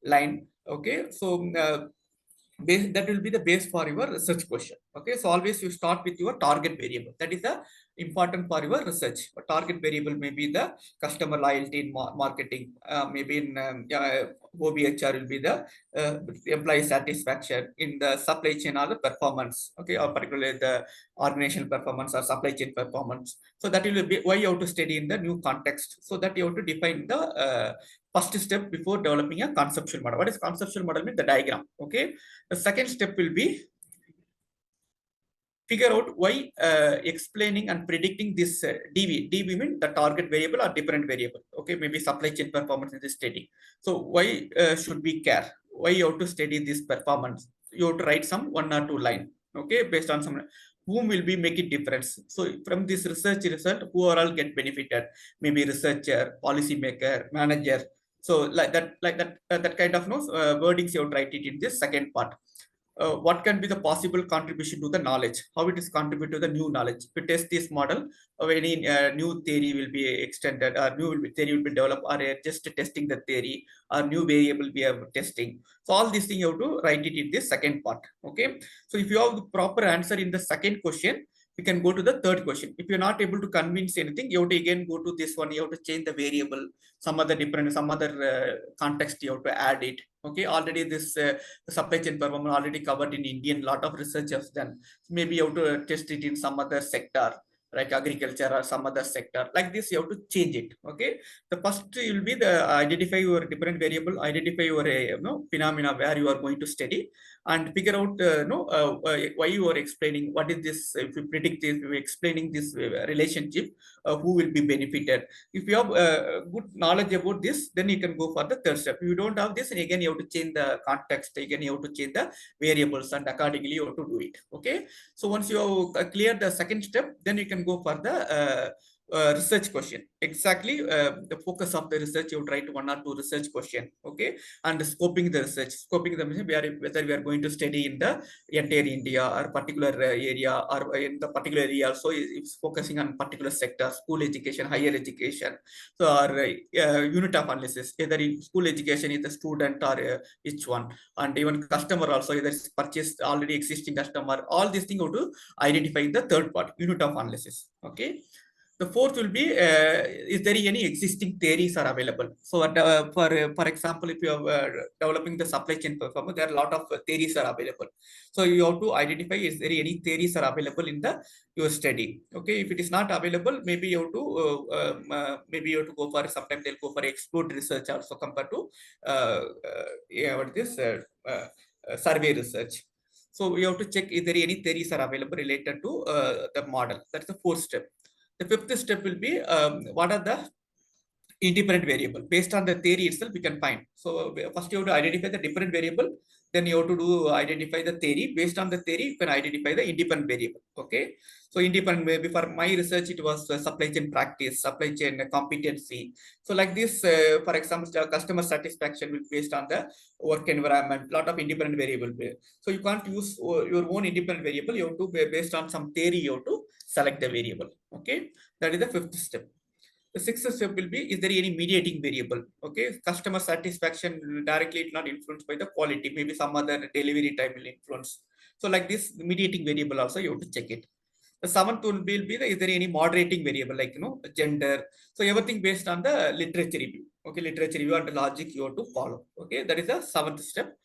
line. Okay, so that will be the base for your research question. Okay, so always you start with your target variable. That is the important for your research. A target variable may be the customer loyalty in marketing, maybe in OBHR will be the employee satisfaction, in the supply chain or the performance, okay, or particularly the organizational performance or supply chain performance. So that will be why you have to study in the new context. So that you have to define the first step before developing a conceptual model. What is conceptual model? Means the diagram. Okay. The second step will be figure out why explaining and predicting this DV. DV means the target variable or different variable. Okay, maybe supply chain performance is steady. So why should we care? Why you have to study this performance? You have to write some 1 or 2 line. Okay, based on some whom will be make it difference. So from this research result, who are all get benefited? Maybe researcher, policy maker, manager. So that kind of wordings you have to write it in this second part. What can be the possible contribution to the knowledge, how it is contribute to the new knowledge. If you test this model, any new theory will be extended, or theory will be developed, or just testing the theory, or new variable we are testing. So all these things you have to write it in this second part. Okay, so if you have the proper answer in the second question, we can go to the third question. If you're not able to convince anything, you have to again go to this one. You have to change the variable, some other context you have to add it. Okay, already this supply chain performance already covered in Indian, lot of research has done. Maybe you have to test it in some other sector, like agriculture or some other sector. Like this, you have to change it. Okay, the first will be the identify your different variable, identify your phenomena where you are going to study, and figure out why you are explaining what is this. If you predict this, if you're explaining this relationship, who will be benefited. If you have good knowledge about this, then you can go for the third step. If you don't have this, and again you have to change the context, again you have to change the variables, and accordingly you have to do it. Okay, so once you have cleared the second step, then you can go for the research question. Exactly, the focus of the research, you try to 1 or 2 research question. Okay, and scoping the research, scoping the whether we are going to study in the entire India or particular area, or in the particular area also it's focusing on particular sector, school education, higher education. So our unit of analysis, either in school education is the student or each one, and even customer also, either it's purchased already existing customer. All these things to identify in the third part, unit of analysis. Okay. The fourth will be, is there any existing theories are available? So for example, if you are developing the supply chain performance, there are a lot of theories are available. So you have to identify, is there any theories are available in the your study? Okay, if it is not available, maybe you have to maybe you have to go for, sometimes they'll go for explored research also compared to what is this survey research. So you have to check, is there any theories are available related to the model. That's the fourth step. The fifth step will be, what are the independent variable. Based on the theory itself, we can find. So first you have to identify the different variable, then you have to identify the theory. Based on the theory, you can identify the independent variable. Okay, so independent, maybe for my research it was supply chain practice, supply chain competency. So like this, for example, customer satisfaction will be based on the work environment, lot of independent variable. So you can't use your own independent variable. You have to, based on some theory, you have to select the variable. Okay, that is the fifth step. The sixth step will be, is there any mediating variable? Okay, customer satisfaction directly not influenced by the quality, maybe some other delivery time will influence. So like this mediating variable also you have to check it. The seventh will be the, is there any moderating variable, like gender? So everything based on the literature review. Okay, literature review and the logic you have to follow. Okay, that is the seventh step.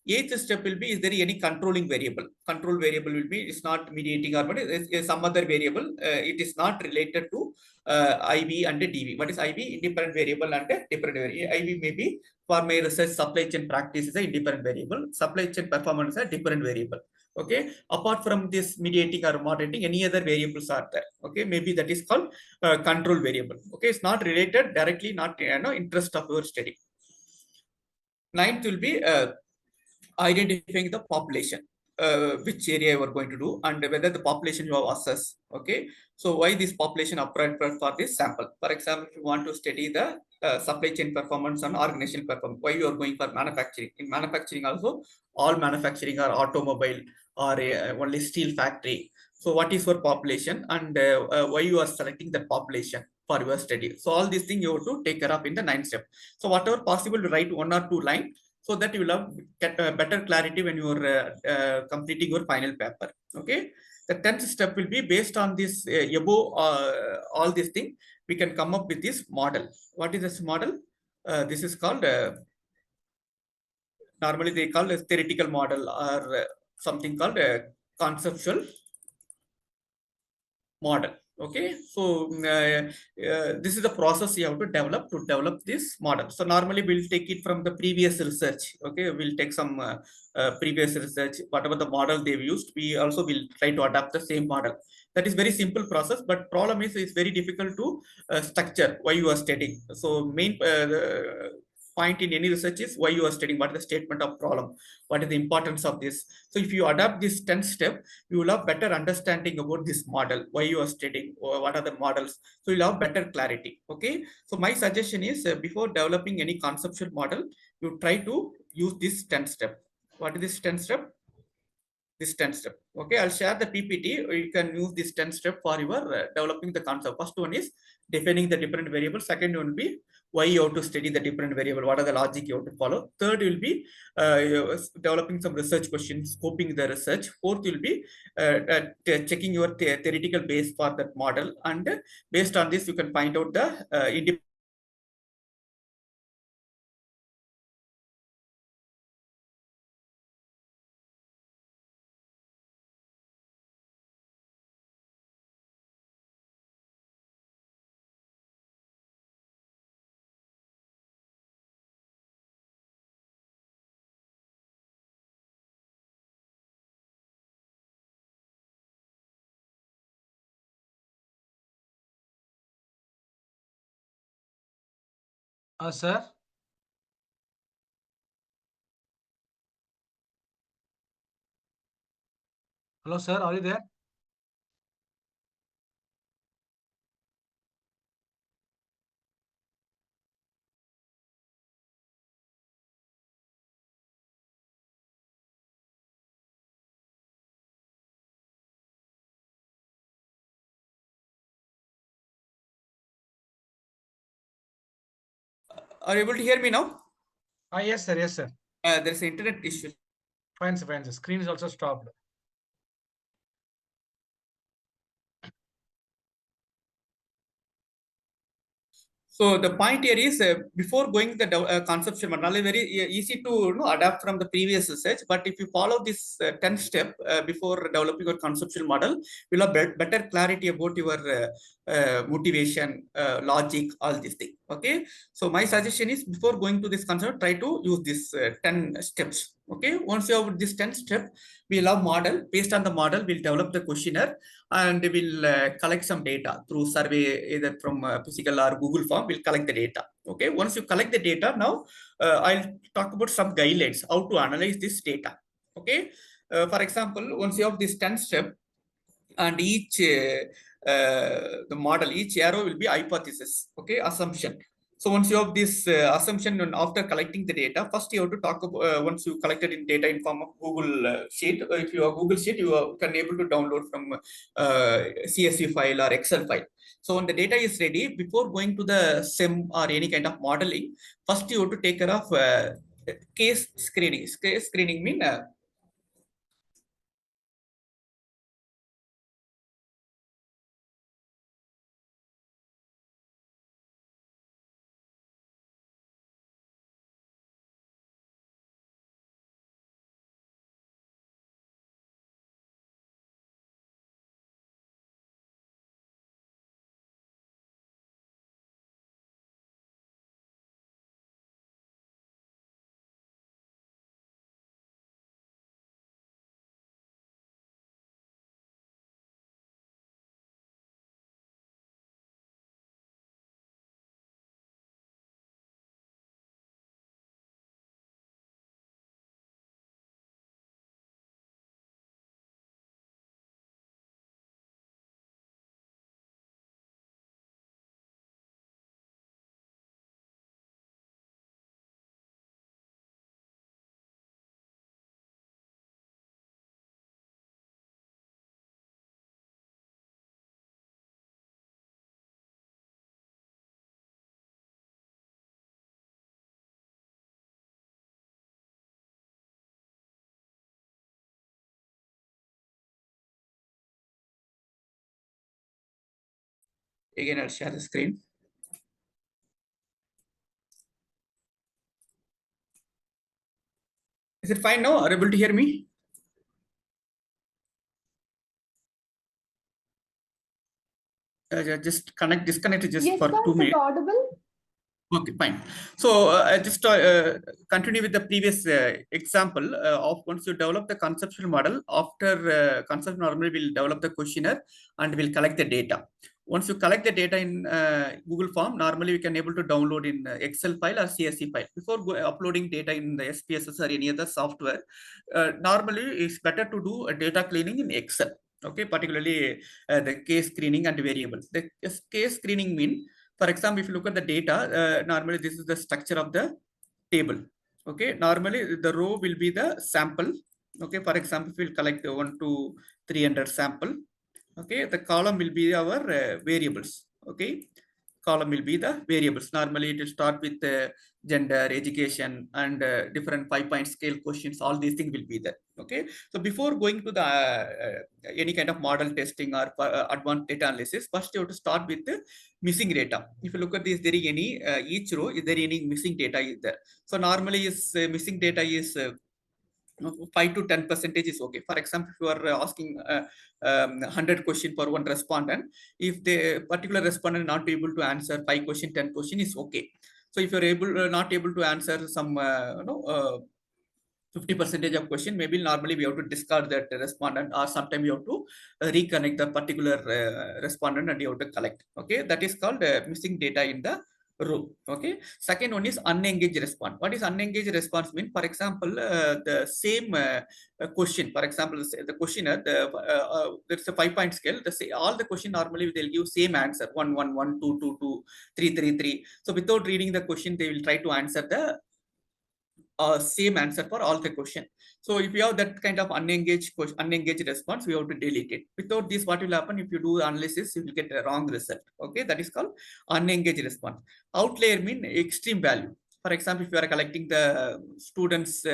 Eighth step will be, is there any controlling variable? Control variable will be, it's not mediating, or but it's some other variable. It is not related to IB and DV. What is IB? Independent variable and different variable. IB may be, for my research, supply chain practice is an independent variable. Supply chain performance is a different variable. Okay. Apart from this mediating or moderating, any other variables are there. Okay. Maybe that is called control variable. Okay. It's not related directly, not interest of your study. Ninth will be identifying the population, which area you are going to do, and whether the population you have assessed. Okay, so why this population appropriate for this sample? For example, if you want to study the supply chain performance and organizational performance, why you are going for manufacturing? In manufacturing also, all manufacturing are automobile or only steel factory. So what is your population, and why you are selecting the population for your study? So all these things you have to take care of in the ninth step. So whatever possible to write 1 or 2 lines, so that you will have get better clarity when you are completing your final paper. Okay, The 10th step will be based on this above all these things. We can come up with this model. What is this model? This is called normally they call a theoretical model or something called a conceptual model. Okay, so this is the process you have to develop this model. So normally we'll take it from the previous research. Okay, we'll take some previous research, whatever the model they've used, we also will try to adapt the same model. That is very simple process, but problem is it's very difficult to structure why you are studying. So main point in any research is why you are studying, what is the statement of problem, what is the importance of this. So if you adapt this 10 step, you will have better understanding about this model, why you are studying, or what are the models. So you'll have better clarity. Okay. So my suggestion is before developing any conceptual model, you try to use this 10 step. What is this 10 step? This 10 step. Okay, I'll share the PPT. You can use this 10 step for your developing the concept. First one is defining the different variables. Second one will be why you have to study the different variable. What are the logic you have to follow? Third will be developing some research questions, scoping the research. Fourth will be checking your theoretical base for that model. And based on this, you can find out the independent. Sir. Hello, sir. Are you there? Are you able to hear me now? Yes, sir. Yes, sir. There's an internet issue. Fine, sir. Fine, sir. Screen is also stopped. So the point here is before going the conceptual model, very easy to adapt from the previous research. But if you follow this 10 step before developing your conceptual model, you'll have better clarity about your motivation, logic, all these things. Okay. So my suggestion is before going to this concept, try to use this 10 steps. Okay. Once you have this 10 step, we'll have model. Based on the model, we'll develop the questionnaire and we'll collect some data through survey, either from physical or Google form. We'll collect the data. Okay. Once you collect the data, now I'll talk about some guidelines how to analyze this data. Okay. For example, once you have this 10 step, and each the model, each arrow will be hypothesis. Okay, assumption. So once you have this assumption, and after collecting the data, first you have to talk about once you collected in data in form of Google sheet. If you have Google sheet, you can able to download from CSV file or Excel file. So when the data is ready, before going to the sim or any kind of modeling, first you have to take care of case screening. Case screening mean Again, I'll share the screen. Is it fine now? Are you able to hear me? Just disconnect just Yes, for sir. 2 Is it minutes. audible? Okay, fine. So I just continue with the previous example of once you develop the conceptual model, after concept normally we'll develop the questionnaire and we'll collect the data. Once you collect the data in Google form, normally we can able to download in Excel file or CSV file. Before uploading data in the SPSS or any other software, normally it's better to do a data cleaning in Excel. Okay, particularly the case screening and variables. The case screening mean, for example, if you look at the data, normally this is the structure of the table. Okay, normally the row will be the sample. Okay, for example, if we'll collect 1 to 300 sample. Okay, the column will be our variables. Okay, column will be the variables. Normally it will start with gender, education, and different 5-point scale questions. All these things will be there. Okay, so before going to the any kind of model testing or advanced data analysis, first you have to start with the missing data. If you look at this, there is any each row, is there any missing data is there? So normally is missing data is 5 to 10% is okay. For example, if you are asking 100 question for one respondent, if the particular respondent not able to answer 5 question, 10 question is okay. So if you're able not able to answer some 50% of question, maybe normally we have to discard that respondent, or sometimes you have to reconnect the particular respondent and you have to collect. Okay, that is called missing data in the row. Okay, second one is unengaged response. What is unengaged response mean? For example, the same question, for example, the questionnaire, there's a 5-point scale. All the question normally they'll give same answer: 1 1 1 2 2 2 3 3 3. So without reading the question, they will try to answer the same answer for all the question. So if you have that kind of unengaged response, we have to delete it. Without this, what will happen? If you do analysis, you will get a wrong result. Okay, that is called unengaged response. Outlier mean extreme value. For example, if you are collecting the students'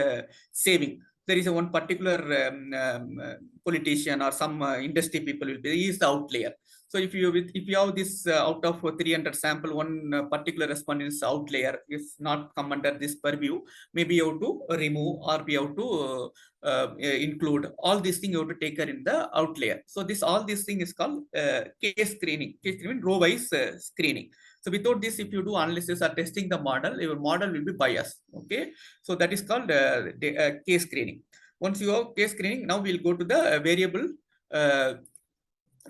saving, there is a one particular politician or some industry people will be, he is the outlier. So if you have this out of 300 sample, one particular respondent is outlier, is not come under this purview, maybe you have to remove or we have to include. All these things you have to take care in the outlier. So all these thing is called case screening. Case screening, row wise screening. So without this, if you do analysis or testing the model, your model will be biased. Okay, so that is called case screening. Once you have case screening, now we'll go to the variable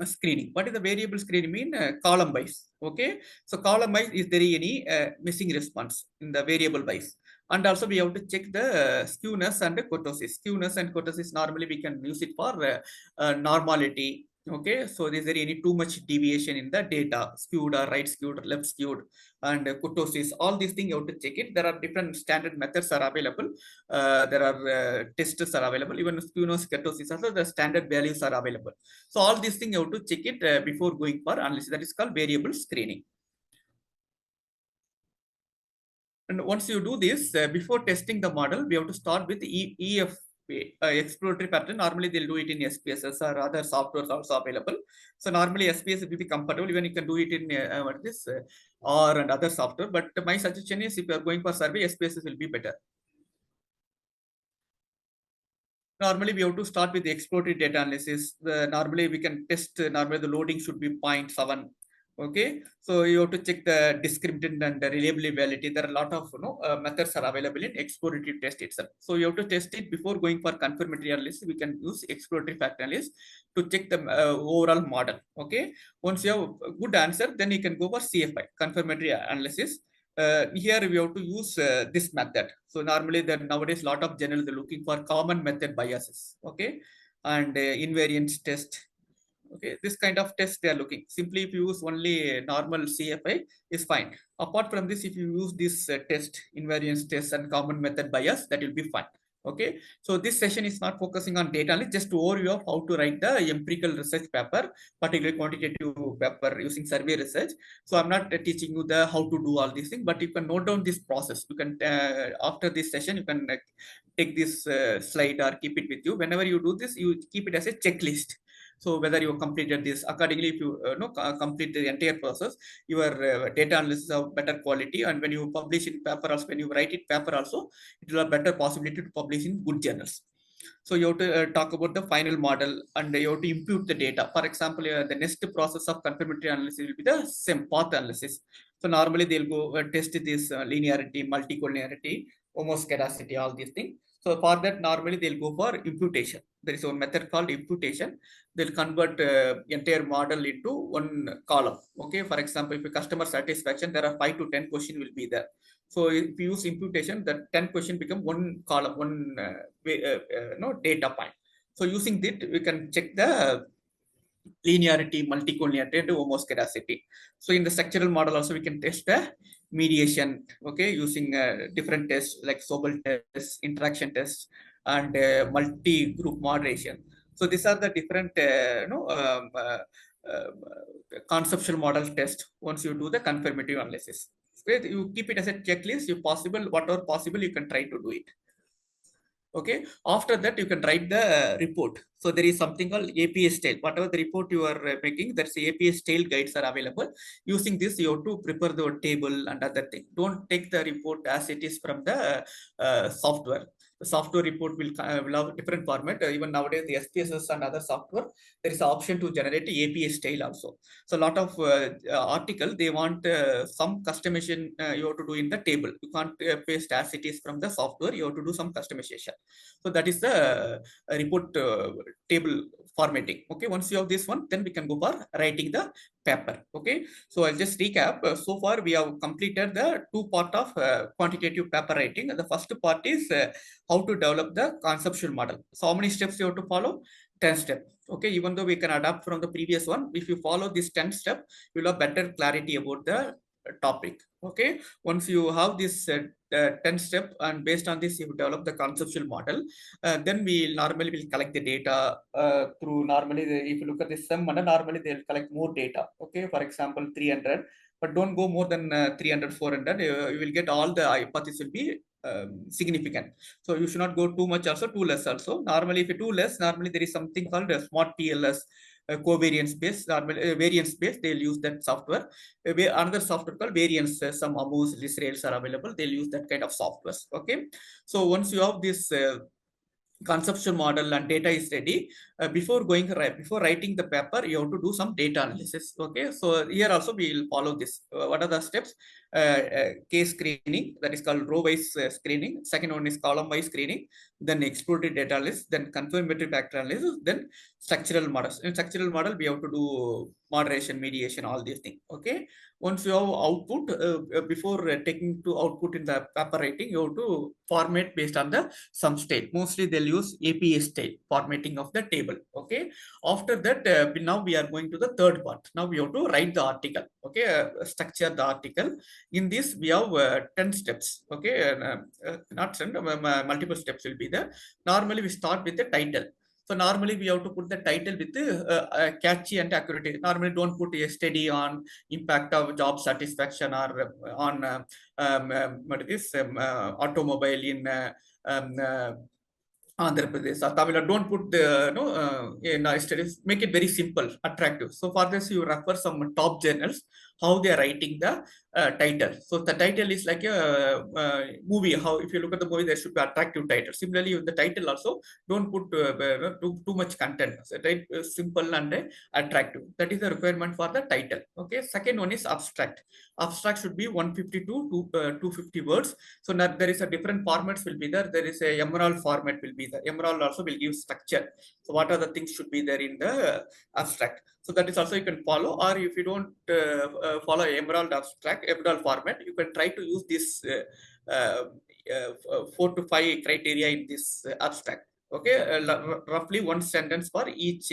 screening. What is the variable screening mean? Column wise. Okay, so column wise, is there any missing response in the variable wise? And also we have to check the skewness and the kurtosis. Skewness and kurtosis, normally we can use it for normality. Okay, so is there any too much deviation in the data, skewed or right skewed or left skewed, and kurtosis? All these things you have to check it. There are different standard methods are available. There are tests are available. Even skewness, kurtosis, also the standard values are available. So all these things you have to check it before going for analysis. That is called variable screening. And once you do this, before testing the model, we have to start with EF exploratory pattern. Normally they'll do it in SPSS or other softwares also available. So normally SPSS will be compatible. Even you can do it in R and other software. But my suggestion is, if you are going for survey, SPSS will be better. Normally we have to start with the exploratory data analysis. Normally we can test, normally the loading should be 0.7. Okay, so you have to check the discriminant and the reliability. There are a lot of methods are available in exploratory test itself. So you have to test it before going for confirmatory analysis. We can use exploratory factor analysis to check the overall model. Okay, once you have a good answer, then you can go for CFI, confirmatory analysis. Here we have to use this method. So normally that nowadays lot of journals are looking for common method biases. Okay, and invariance test. Okay, this kind of test they are looking. Simply if you use only normal CFI is fine. Apart from this, if you use this test, invariance test and common method bias, that will be fine. Okay, so this session is not focusing on data analysis, just to overview of how to write the empirical research paper, particularly quantitative paper using survey research. So I'm not teaching you the how to do all these things, but you can note down this process. You can after this session, you can take this slide or keep it with you. Whenever you do this, you keep it as a checklist. So whether you completed this accordingly, if you complete the entire process, your data analysis of better quality, and when you publish in paper also, when you write it paper also, it will have better possibility to publish in good journals. So you have to talk about the final model, and you have to impute the data. For example, the next process of confirmatory analysis will be the same path analysis. So normally they'll go test this linearity, multicollinearity, homoscedasticity, all these things. So for that, normally they'll go for imputation. There is one method called imputation. They'll convert entire model into one column. Okay, for example, if a customer satisfaction, there are 5 to 10 questions will be there. So if you use imputation, that 10 question become one column, one data point. So using that, we can check the linearity, multicollinearity, and homoscedasticity. So in the structural model also, we can test the mediation, okay, using different tests like Sobel tests, interaction tests, and multi-group moderation. So these are the different conceptual model test once you do the confirmative analysis. Okay, you keep it as a checklist. If possible, whatever possible, you can try to do it. Okay, after that you can write the report. So there is something called APA style. Whatever the report you are making, that's APA style guides are available. Using this, you have to prepare the table and other thing. Don't take the report as it is from the software. The software report will have different format. Even nowadays, the SPSS and other software, there is an option to generate APA style also. So a lot of article, they want some customization you have to do in the table. You can't paste as it is from the software. You have to do some customization. So that is the report table formatting. Okay, once you have this one, then we can go for writing the paper. Okay, so I'll just recap. So far we have completed the two part of quantitative paper writing. The first part is how to develop the conceptual model. So how many steps you have to follow? 10 steps. Okay, even though we can adapt from the previous one, if you follow this 10 step, you'll have better clarity about the topic. Okay, once you have this 10 step, and based on this you develop the conceptual model, then we normally will collect the data through normally if you look at this sum model, normally they'll collect more data. Okay, for example 300, but don't go more than 300 400. You will get all the hypothesis will be significant. So you should not go too much also, too less also. Normally if you too less, normally there is something called a smart TLS, covariance based, variance based, they'll use that software. Another software called variance, some Amos, Israels are available, they'll use that kind of software. Okay, so once you have this conceptual model and data is ready, before writing the paper, you have to do some data analysis. Okay, so here also we will follow this. What are the steps? Case screening, that is called row wise screening. Second one is column wise screening, then exploratory data analysis, then confirmatory factor analysis, then structural models. In structural model, we have to do moderation, mediation, all these things. Okay, once you have output, before taking to output in the paper writing, you have to format based on the some state. Mostly they'll use APA state formatting of the table. Okay, after that, now we are going to the third part. Now we have to write the article. Okay, structure the article. In this, we have 10 steps. Okay, not 10, multiple steps will be there. Normally, we start with the title. So normally we have to put the title with catchy and accurate. Normally don't put a study on impact of job satisfaction or on what is automobile in Andhra Pradesh or Tamil Nadu. Don't put the studies. Make it very simple, attractive. So for this, you refer some top journals how they are writing the title. So the title is like a movie. How if you look at the movie, there should be attractive title. Similarly, with the title also, don't put too much content. So type simple and attractive. That is the requirement for the title. Okay. Second one is abstract. Abstract should be 152 to 250 words. So now there is a different formats will be there. There is a Emerald format will be there. Emerald also will give structure. So what are the things should be there in the abstract? So that is also you can follow, or if you don't follow Emerald abstract, Emerald format, you can try to use this 4 to 5 criteria in this abstract. Okay, roughly one sentence for each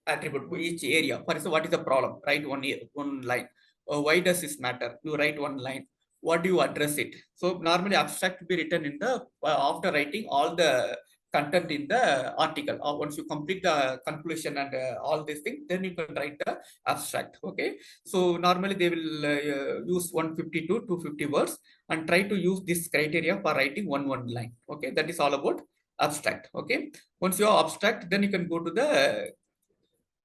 attribute, each area. For example, what is the problem? Write one line. Why does this matter? You write one line. What do you address it? So normally abstract to be written in the after writing all the content in the article. Once you complete the conclusion and all these things, then you can write the abstract. Okay, so normally they will use 150 to 250 words and try to use this criteria for writing one line. Okay, that is all about abstract. Okay, once you are abstract, then you can go to the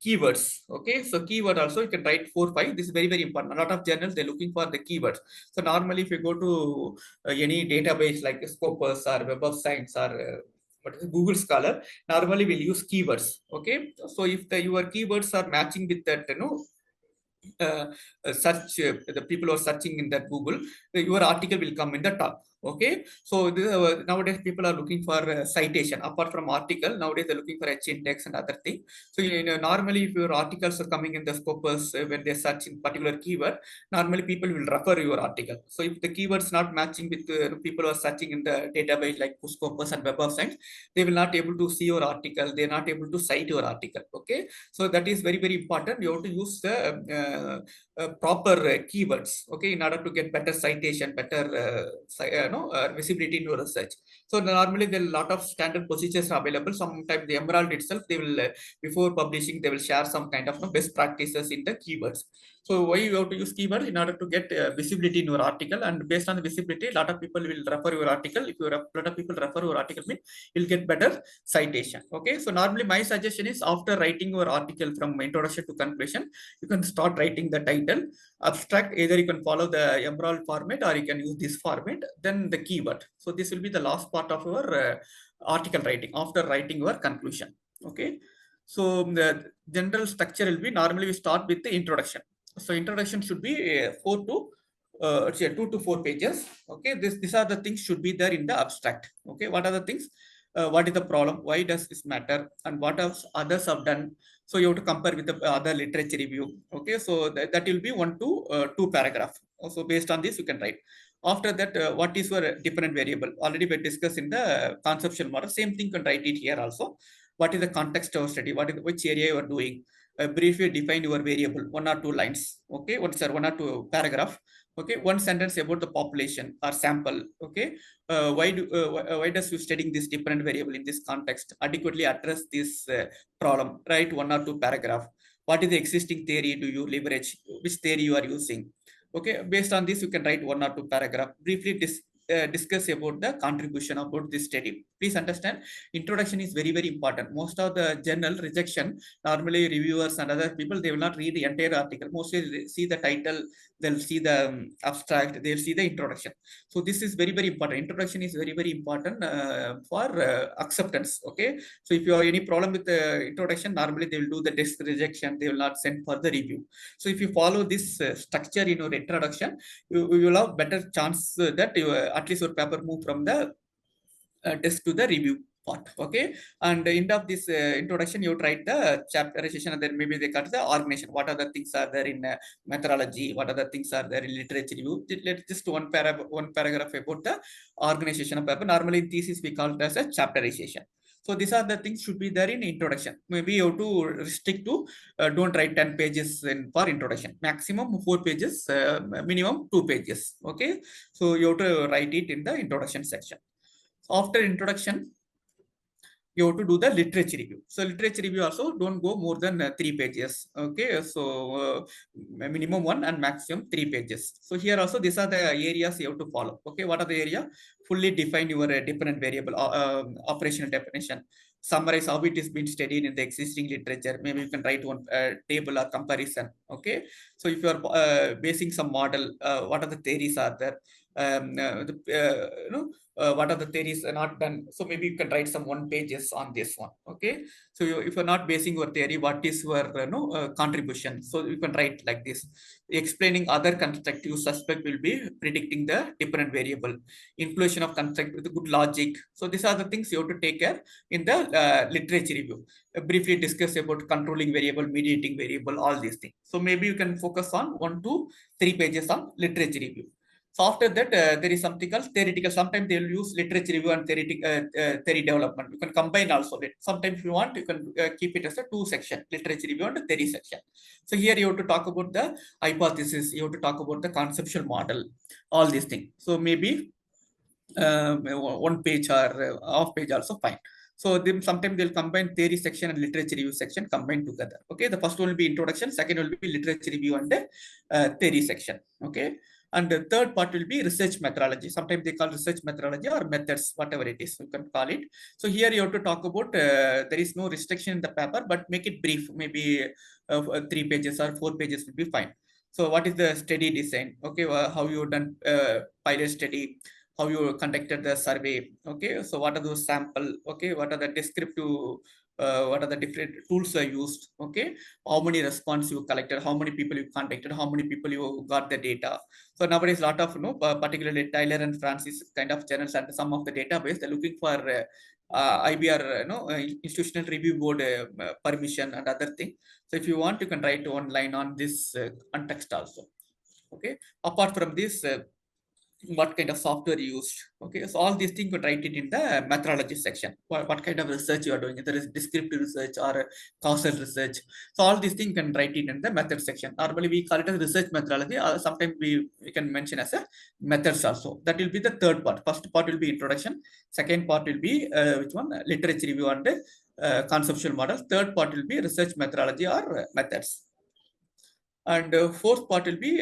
keywords. Okay, so keyword also you can write 4 5. This is very important. A lot of journals they're looking for the keywords. So normally if you go to any database like Scopus or Web of Science or what is it, Google Scholar, normally we'll use keywords. Okay, so if your keywords are matching with that, uh, search, the people are searching in that Google, your article will come in the top. Okay, so this, nowadays people are looking for citation apart from article. Nowadays they're looking for H index and other thing. So normally if your articles are coming in the Scopus, when they search in particular keyword, normally people will refer your article. So if the keywords not matching with people are searching in the database like Scopus and Web of Science, they will not able to see your article. They're not able to cite your article. Okay, so that is very important. You have to use the proper keywords, okay, in order to get better citation, better visibility in your research. So normally there are a lot of standard procedures available. Sometimes the Emerald itself, they will before publishing, they will share some kind of best practices in the keywords. So why you have to use keywords in order to get visibility in your article, and based on the visibility, a lot of people will refer your article. If you a lot of people refer your article, mean you'll get better citation. Okay, so normally my suggestion is after writing your article from introduction to conclusion, you can start writing the title, abstract. Either you can follow the Emerald format or you can use this format, then the keyword. So this will be the last part of your article writing after writing your conclusion. Okay, so the general structure will be normally we start with the introduction. So introduction should be 2 to 4 pages. Okay, these are the things should be there in the abstract. Okay, what are the things? What is the problem? Why does this matter? And what else others have done? So you have to compare with the other literature review. Okay, so that will be 1 to 2 paragraph. So based on this, you can write. After that, what is your dependent variable? Already we discussed in the conceptual model. Same thing, you can write it here also. What is the context of study? Which area you are doing? Briefly define your variable, 1 or 2 lines. Okay, 1 or 2 paragraph. Okay, 1 sentence about the population or sample. Okay, why does you studying this different variable in this context? Adequately address this problem. Write 1 or 2 paragraph. What is the existing theory do you leverage? Which theory you are using? Okay, based on this, you can write 1 or 2 paragraph. Briefly discuss about the contribution about this study. Please understand, introduction is very important. Most of the journal rejection, normally reviewers and other people, they will not read the entire article. Mostly they see the title, they'll see the abstract, they'll see the introduction. So this is very important. Introduction is very important for acceptance. Okay, so if you have any problem with the introduction, normally they will do the desk rejection, they will not send for the review. So if you follow this structure in your introduction, you will have better chance that you, at least your paper move from the desk to the review part. Okay, and end of this introduction, you write the chapterization, and then maybe they cut the organization. What are the things are there in methodology? What are the things are there in literature review? Let's just one paragraph about the organization of paper. Normally in thesis we call it as a chapterization. So these are the things should be there in introduction. Maybe you have to restrict to don't write 10 pages for introduction. Maximum 4 pages, minimum 2 pages. Okay, so you have to write it in the introduction section. After introduction, you have to do the literature review. So literature review also don't go more than 3 pages. Okay, so minimum 1 and maximum 3 pages. So here also these are the areas you have to follow. Okay, what are the area? Fully define your different variable operational definition. Summarize how it is being studied in the existing literature. Maybe you can write one table or comparison. Okay, so if you are basing some model, what are the theories are there? What are the theories are not done? So maybe you can write some 1 pages on this one. Okay, so if you're not basing your theory, what is your contribution? So you can write like this. Explaining other constructive suspect will be predicting the different variable. Inclusion of construct with good logic. So these are the things you have to take care in the literature review. Briefly discuss about controlling variable, mediating variable, all these things. So maybe you can focus on 1 to 3 pages on literature review. So after that, there is something called theoretical. Sometimes they will use literature review and theory development. You can combine also. Sometimes if you want, you can keep it as a 2 section, literature review and theory section. So here you have to talk about the hypothesis. You have to talk about the conceptual model, all these things. So maybe 1 page or half page also fine. So then sometimes they'll combine theory section and literature review section combined together. Okay, the first one will be introduction, second will be literature review and theory section. Okay. And the third part will be research methodology. Sometimes they call research methodology or methods, whatever it is, you can call it. So here you have to talk about, there is no restriction in the paper, but make it brief, maybe 3 pages or 4 pages will be fine. So what is the study design? Okay, how you done pilot study, how you conducted the survey. Okay, so what are those sample? Okay, what are the descriptive, what are the different tools are used? Okay, how many response you collected, how many people you contacted, how many people you got the data. So nowadays, a lot of, particularly Tyler and Francis kind of journals and some of the database, they're looking for IBR, institutional review board permission and other thing. So if you want, you can write one line on this context also. Okay, apart from this, what kind of software used. Okay, so all these things you write it in the methodology section. What kind of research you are doing, either is descriptive research or causal research. So all these things you can write it in the method section. Normally we call it as research methodology, or sometimes we can mention as a methods also. That will be the third part. First part will be introduction, second part will be which one, literature review and conceptual models. Third part will be research methodology or methods. And fourth part will be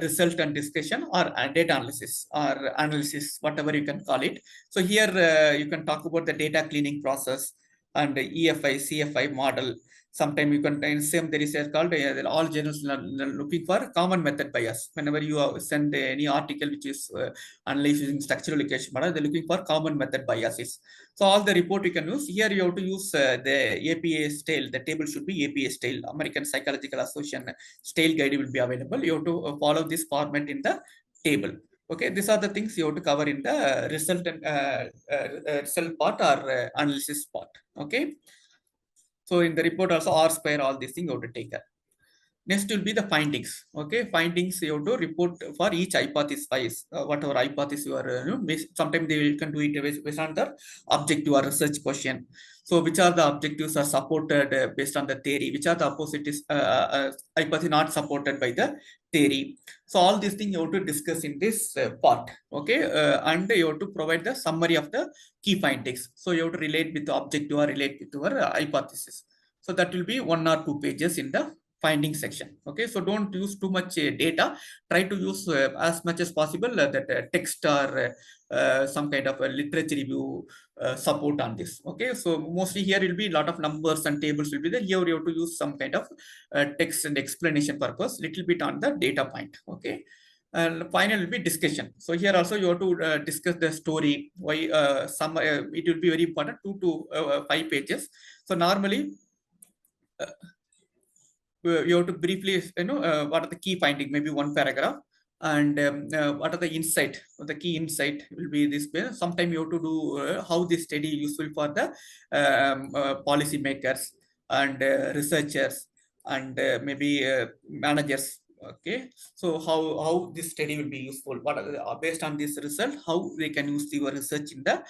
result and discussion or data analysis or analysis, whatever you can call it. So here you can talk about the data cleaning process and EFI, CFI model. Sometimes you can same there is a called all journals are looking for common method bias. Whenever you send any article which is analyzed using structural equation model, they're looking for common method biases. So all the report you can use. Here you have to use the APA style. The table should be APA style. American Psychological Association style guide will be available. You have to follow this format in the table. Okay, these are the things you have to cover in the result and result part or analysis part. Okay. So in the report also R square, all these things you have to take care. Next will be the findings. Okay, findings you have to report for each hypothesis, whatever hypothesis you are. Sometimes they can do it based on the objective or research question. So which are the objectives are supported based on the theory? Which are the opposite hypothesis not supported by the theory? So all these things you have to discuss in this part. Okay, and you have to provide the summary of the key findings. So you have to relate with the objective or relate with your hypothesis. So that will be 1 or 2 pages in the finding section. Okay, so don't use too much data. Try to use as much as possible that text or some kind of a literature review support on this. Okay, so mostly here will be a lot of numbers and tables will be there. Here you have to use some kind of text and explanation purpose, little bit on the data point. Okay, and final will be discussion. So here also you have to discuss the story. Why it will be very important, 2 to 5 pages. So normally you have to briefly, what are the key findings, maybe one paragraph, and what are the insight, the key insight will be this way. Sometimes you have to do how this study useful for the policy makers and researchers and maybe managers. Okay, so how this study will be useful, what are, based on this result, how they can use your research in the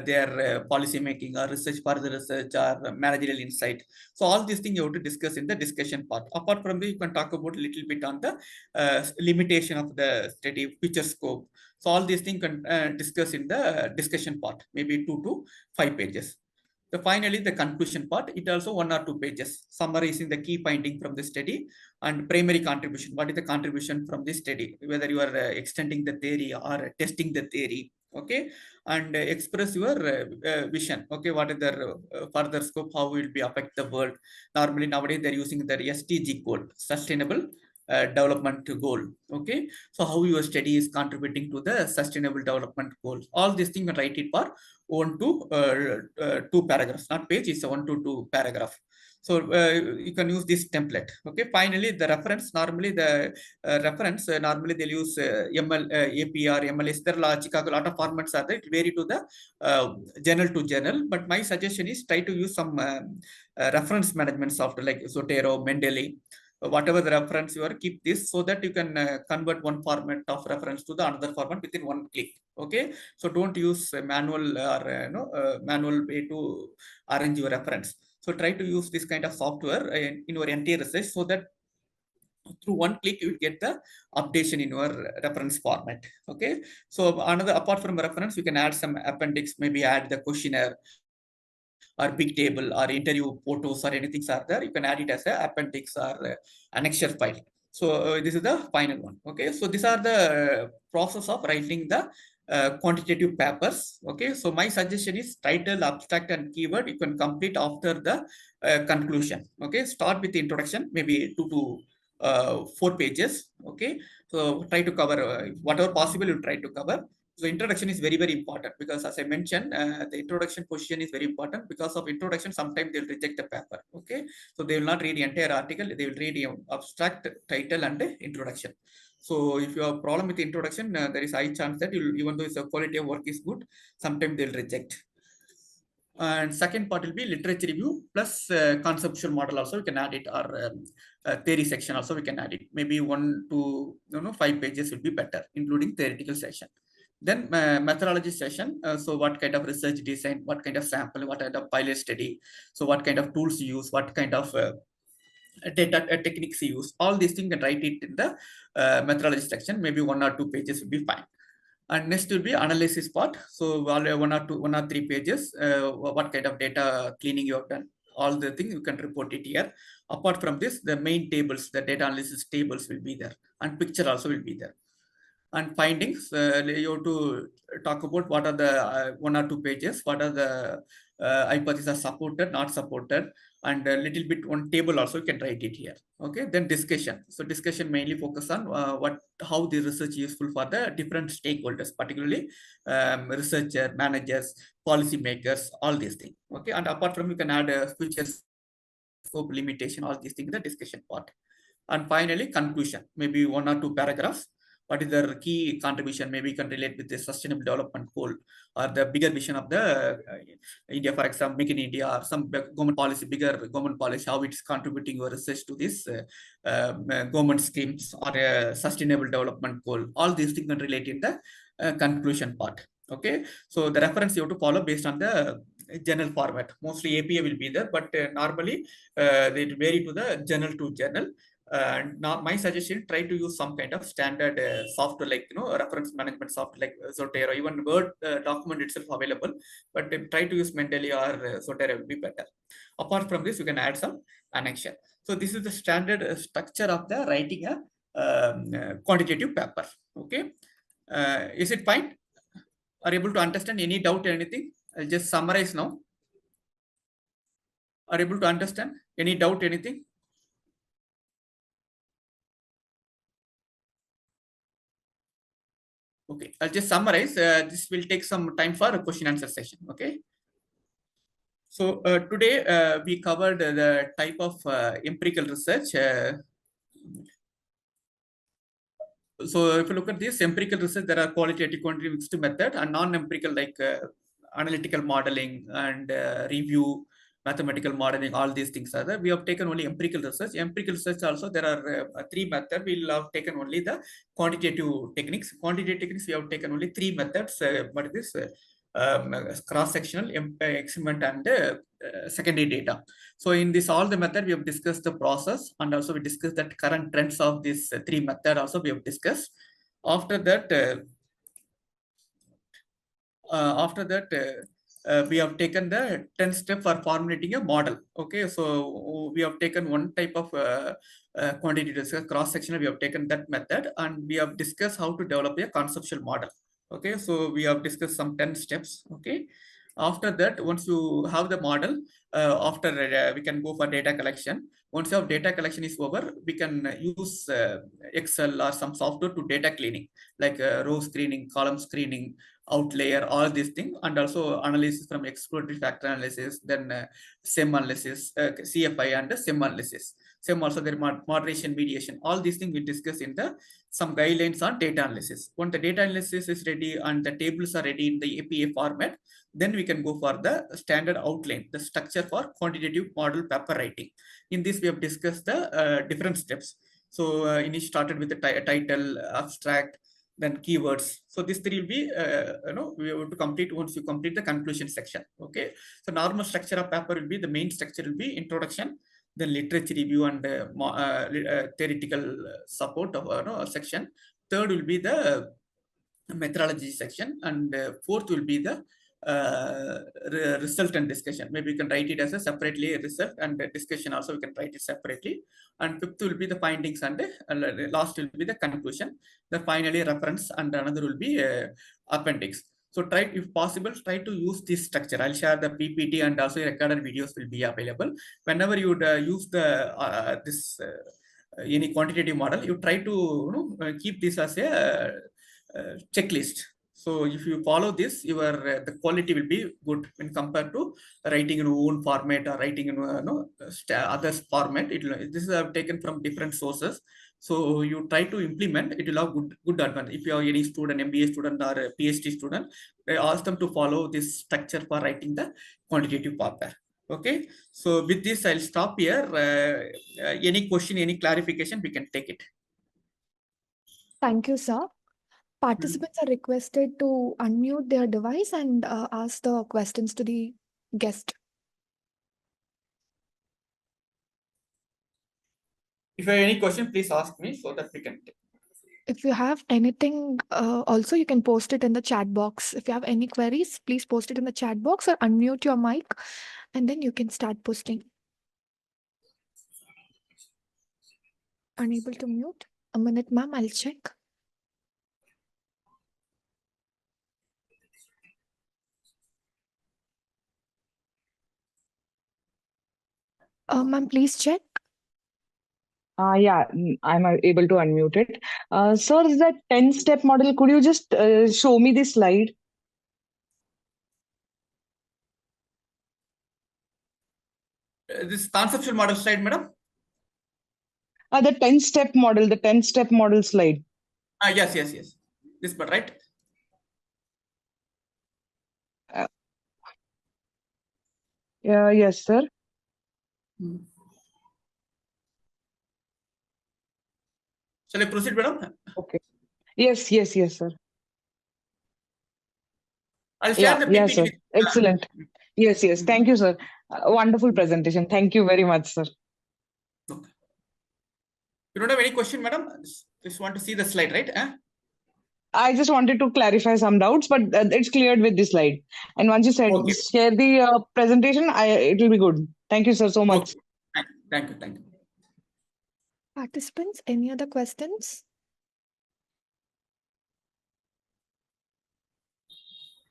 their policy making or research, further research or managerial insight. So all these things you have to discuss in the discussion part. Apart from this, you can talk about a little bit on the limitation of the study, future scope. So all these things can discuss in the discussion part, maybe 2 to 5 pages. So finally, the conclusion part, it also 1 or 2 pages, summarizing the key finding from the study and primary contribution. What is the contribution from this study? Whether you are extending the theory or testing the theory. Okay, and express your vision. Okay, what is the further scope? How will be affect the world? Normally nowadays they're using the SDG goal, sustainable development goal. Okay, so how your study is contributing to the sustainable development goals. All these things write it for 1 to 2 paragraphs, not page, it's a 1 to 2 paragraph. So you can use this template. Okay, finally the reference, normally the reference, normally they'll use ML, APR, MLS. There are Chicago, a lot of formats are there. It vary to the journal to journal. But my suggestion is try to use some reference management software like Zotero, Mendeley. Whatever the reference you are, keep this so that you can convert one format of reference to the another format within 1 click. Okay, so don't use manual or manual way to arrange your reference. So try to use this kind of software in your entire research so that through 1 click you will get the updation in your reference format. Okay, so another, apart from reference, you can add some appendix, maybe add the questionnaire or big table or interview photos or anything are there. You can add it as an appendix or annexure file. So this is the final one. Okay, so these are the process of writing the quantitative papers. Okay, so my suggestion is title, abstract, and keyword you can complete after the conclusion. Okay, start with the introduction, maybe 2 to 4 pages. Okay, so try to cover whatever possible you try to cover. So introduction is very, very important because as I mentioned, the introduction position is very important. Because of introduction, sometimes they'll reject the paper. Okay, so they will not read the entire article. They will read the abstract, title, and introduction. So if you have a problem with the introduction, there is high chance that you'll, even though the quality of work is good, sometimes they'll reject. And second part will be literature review plus conceptual model also we can add it, or theory section also we can add it. Maybe 1 to 5 pages will be better, including theoretical section. Then methodology session. So what kind of research design, what kind of sample, what kind of pilot study, so what kind of tools you use, what kind of data techniques you use. All these things you can write it in the methodology section. Maybe 1 or 2 pages will be fine. And next will be analysis part. So 1 or 3 pages, what kind of data cleaning you have done. All the things you can report it here. Apart from this, the main tables, the data analysis tables will be there, and picture also will be there. And findings, you have to talk about what are the 1 or 2 pages, what are the hypotheses are supported, not supported, and a little bit one table also you can write it here. Okay, then discussion. So discussion mainly focus on how the research is useful for the different stakeholders, particularly researcher, managers, policy makers, all these things. Okay, and apart from you can add future scope, limitation, all these things in the discussion part. And finally, conclusion, maybe 1 or 2 paragraphs. What is the key contribution? Maybe you can relate with the sustainable development goal or the bigger vision of the India, for example, Make in India, or some government policy, bigger government policy, how it's contributing your research to this government schemes or sustainable development goal. All these things can relate in the conclusion part. Okay, so the reference you have to follow based on the journal format. Mostly APA will be there, but normally they vary to the journal to journal. Now my suggestion, try to use some kind of standard software, like reference management software like Zotero, even Word document itself available, but try to use Mendeley or Zotero will be better. Apart from this, you can add some annexation. So this is the standard structure of the writing a quantitative paper. Okay, is it fine? Are you able to understand? Any doubt or anything? I'll just summarize now. Are you able to understand? Any doubt, anything? Okay, I'll just summarize. This will take some time for a question answer session. Okay. So today we covered the type of empirical research. So if you look at this empirical research, there are qualitative, quantitative, mixed method, and non-empirical like analytical modeling and review, mathematical modeling. All these things are there. We have taken only empirical research. Empirical research also there are 3 methods. We have taken only the quantitative techniques. Quantitative techniques we have taken only 3 methods. But this cross-sectional, experiment, and secondary data. So in this all the method we have discussed the process, and also we discussed that current trends of this 3 method also we have discussed. After that we have taken the 10 step for formulating a model. Okay, so we have taken one type of quantitative cross-sectional, we have taken that method, and we have discussed how to develop a conceptual model. Okay, so we have discussed some 10 steps. Okay, after that, once you have the model, after we can go for data collection. Once your data collection is over, we can use Excel or some software to data cleaning, like row screening, column screening, outlier, all these things, and also analysis from exploratory factor analysis, then SEM analysis, CFI, and SEM analysis. SEM also their moderation, mediation, all these things we discuss in the some guidelines on data analysis. When the data analysis is ready and the tables are ready in the APA format, then we can go for the standard outline, the structure for quantitative model paper writing. In this, we have discussed the different steps. So initially started with the title, abstract, then keywords. So this 3 will be, we have to complete once you complete the conclusion section. Okay. So normal structure of paper will be, the main structure will be introduction, then literature review and theoretical support of section. Third will be the methodology section, and fourth will be the result and discussion. Maybe you can write it as a separately result and discussion also we can write it separately. And fifth will be the findings and last will be the conclusion. The finally reference and another will be appendix. So try, if possible, try to use this structure. I'll share the PPT and also recorded videos will be available. Whenever you use the this any quantitative model, you try to keep this as a checklist. So if you follow this, your the quality will be good when compared to writing in own format or writing in others format. This is taken from different sources. So you try to implement, it will have good advantage. If you are any student, MBA student or a PhD student, ask them to follow this structure for writing the quantitative paper. Okay, so with this I'll stop here. Any question, any clarification, we can take it. Thank you, sir. Participants are requested to unmute their device and ask the questions to the guest. If you have any question, please ask me so that we can take. If you have anything, also you can post it in the chat box. If you have any queries, please post it in the chat box or unmute your mic and then you can start posting. Unable to mute? A minute, ma'am, I'll check. Ma'am, please check. Yeah, I'm able to unmute it. Sir, is that 10-step model? Could you just show me the slide? This conceptual model slide, madam? The 10-step model slide. Yes. This part, right? Yes, sir. Shall I proceed, madam? Okay. Yes, sir. I'll share the PPT. Yes, sir. Excellent. Yes. Thank you, sir. Wonderful presentation. Thank you very much, sir. Okay. You don't have any question, madam? Just want to see the slide, right? I just wanted to clarify some doubts, but it's cleared with this slide. And once you said share the presentation, it will be good. Thank you, sir, so much. Okay. Thank you. Participants, any other questions?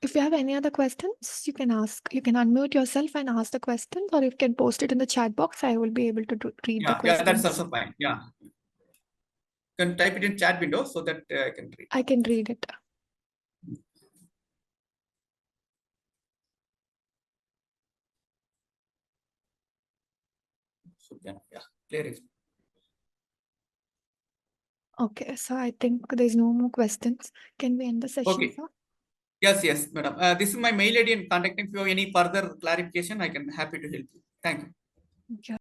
If you have any other questions, you can ask. You can unmute yourself and ask the questions, or you can post it in the chat box. I will be able to read the questions. Yeah, that's also fine. Yeah. You can type it in chat window so that I can read. I can read it. So, yeah, clear. Okay, so I think there's no more questions. Can we end the session, sir? Yes, madam. This is my mail ID and contact. If you have any further clarification, I can happy to help you. Thank you. Thank you.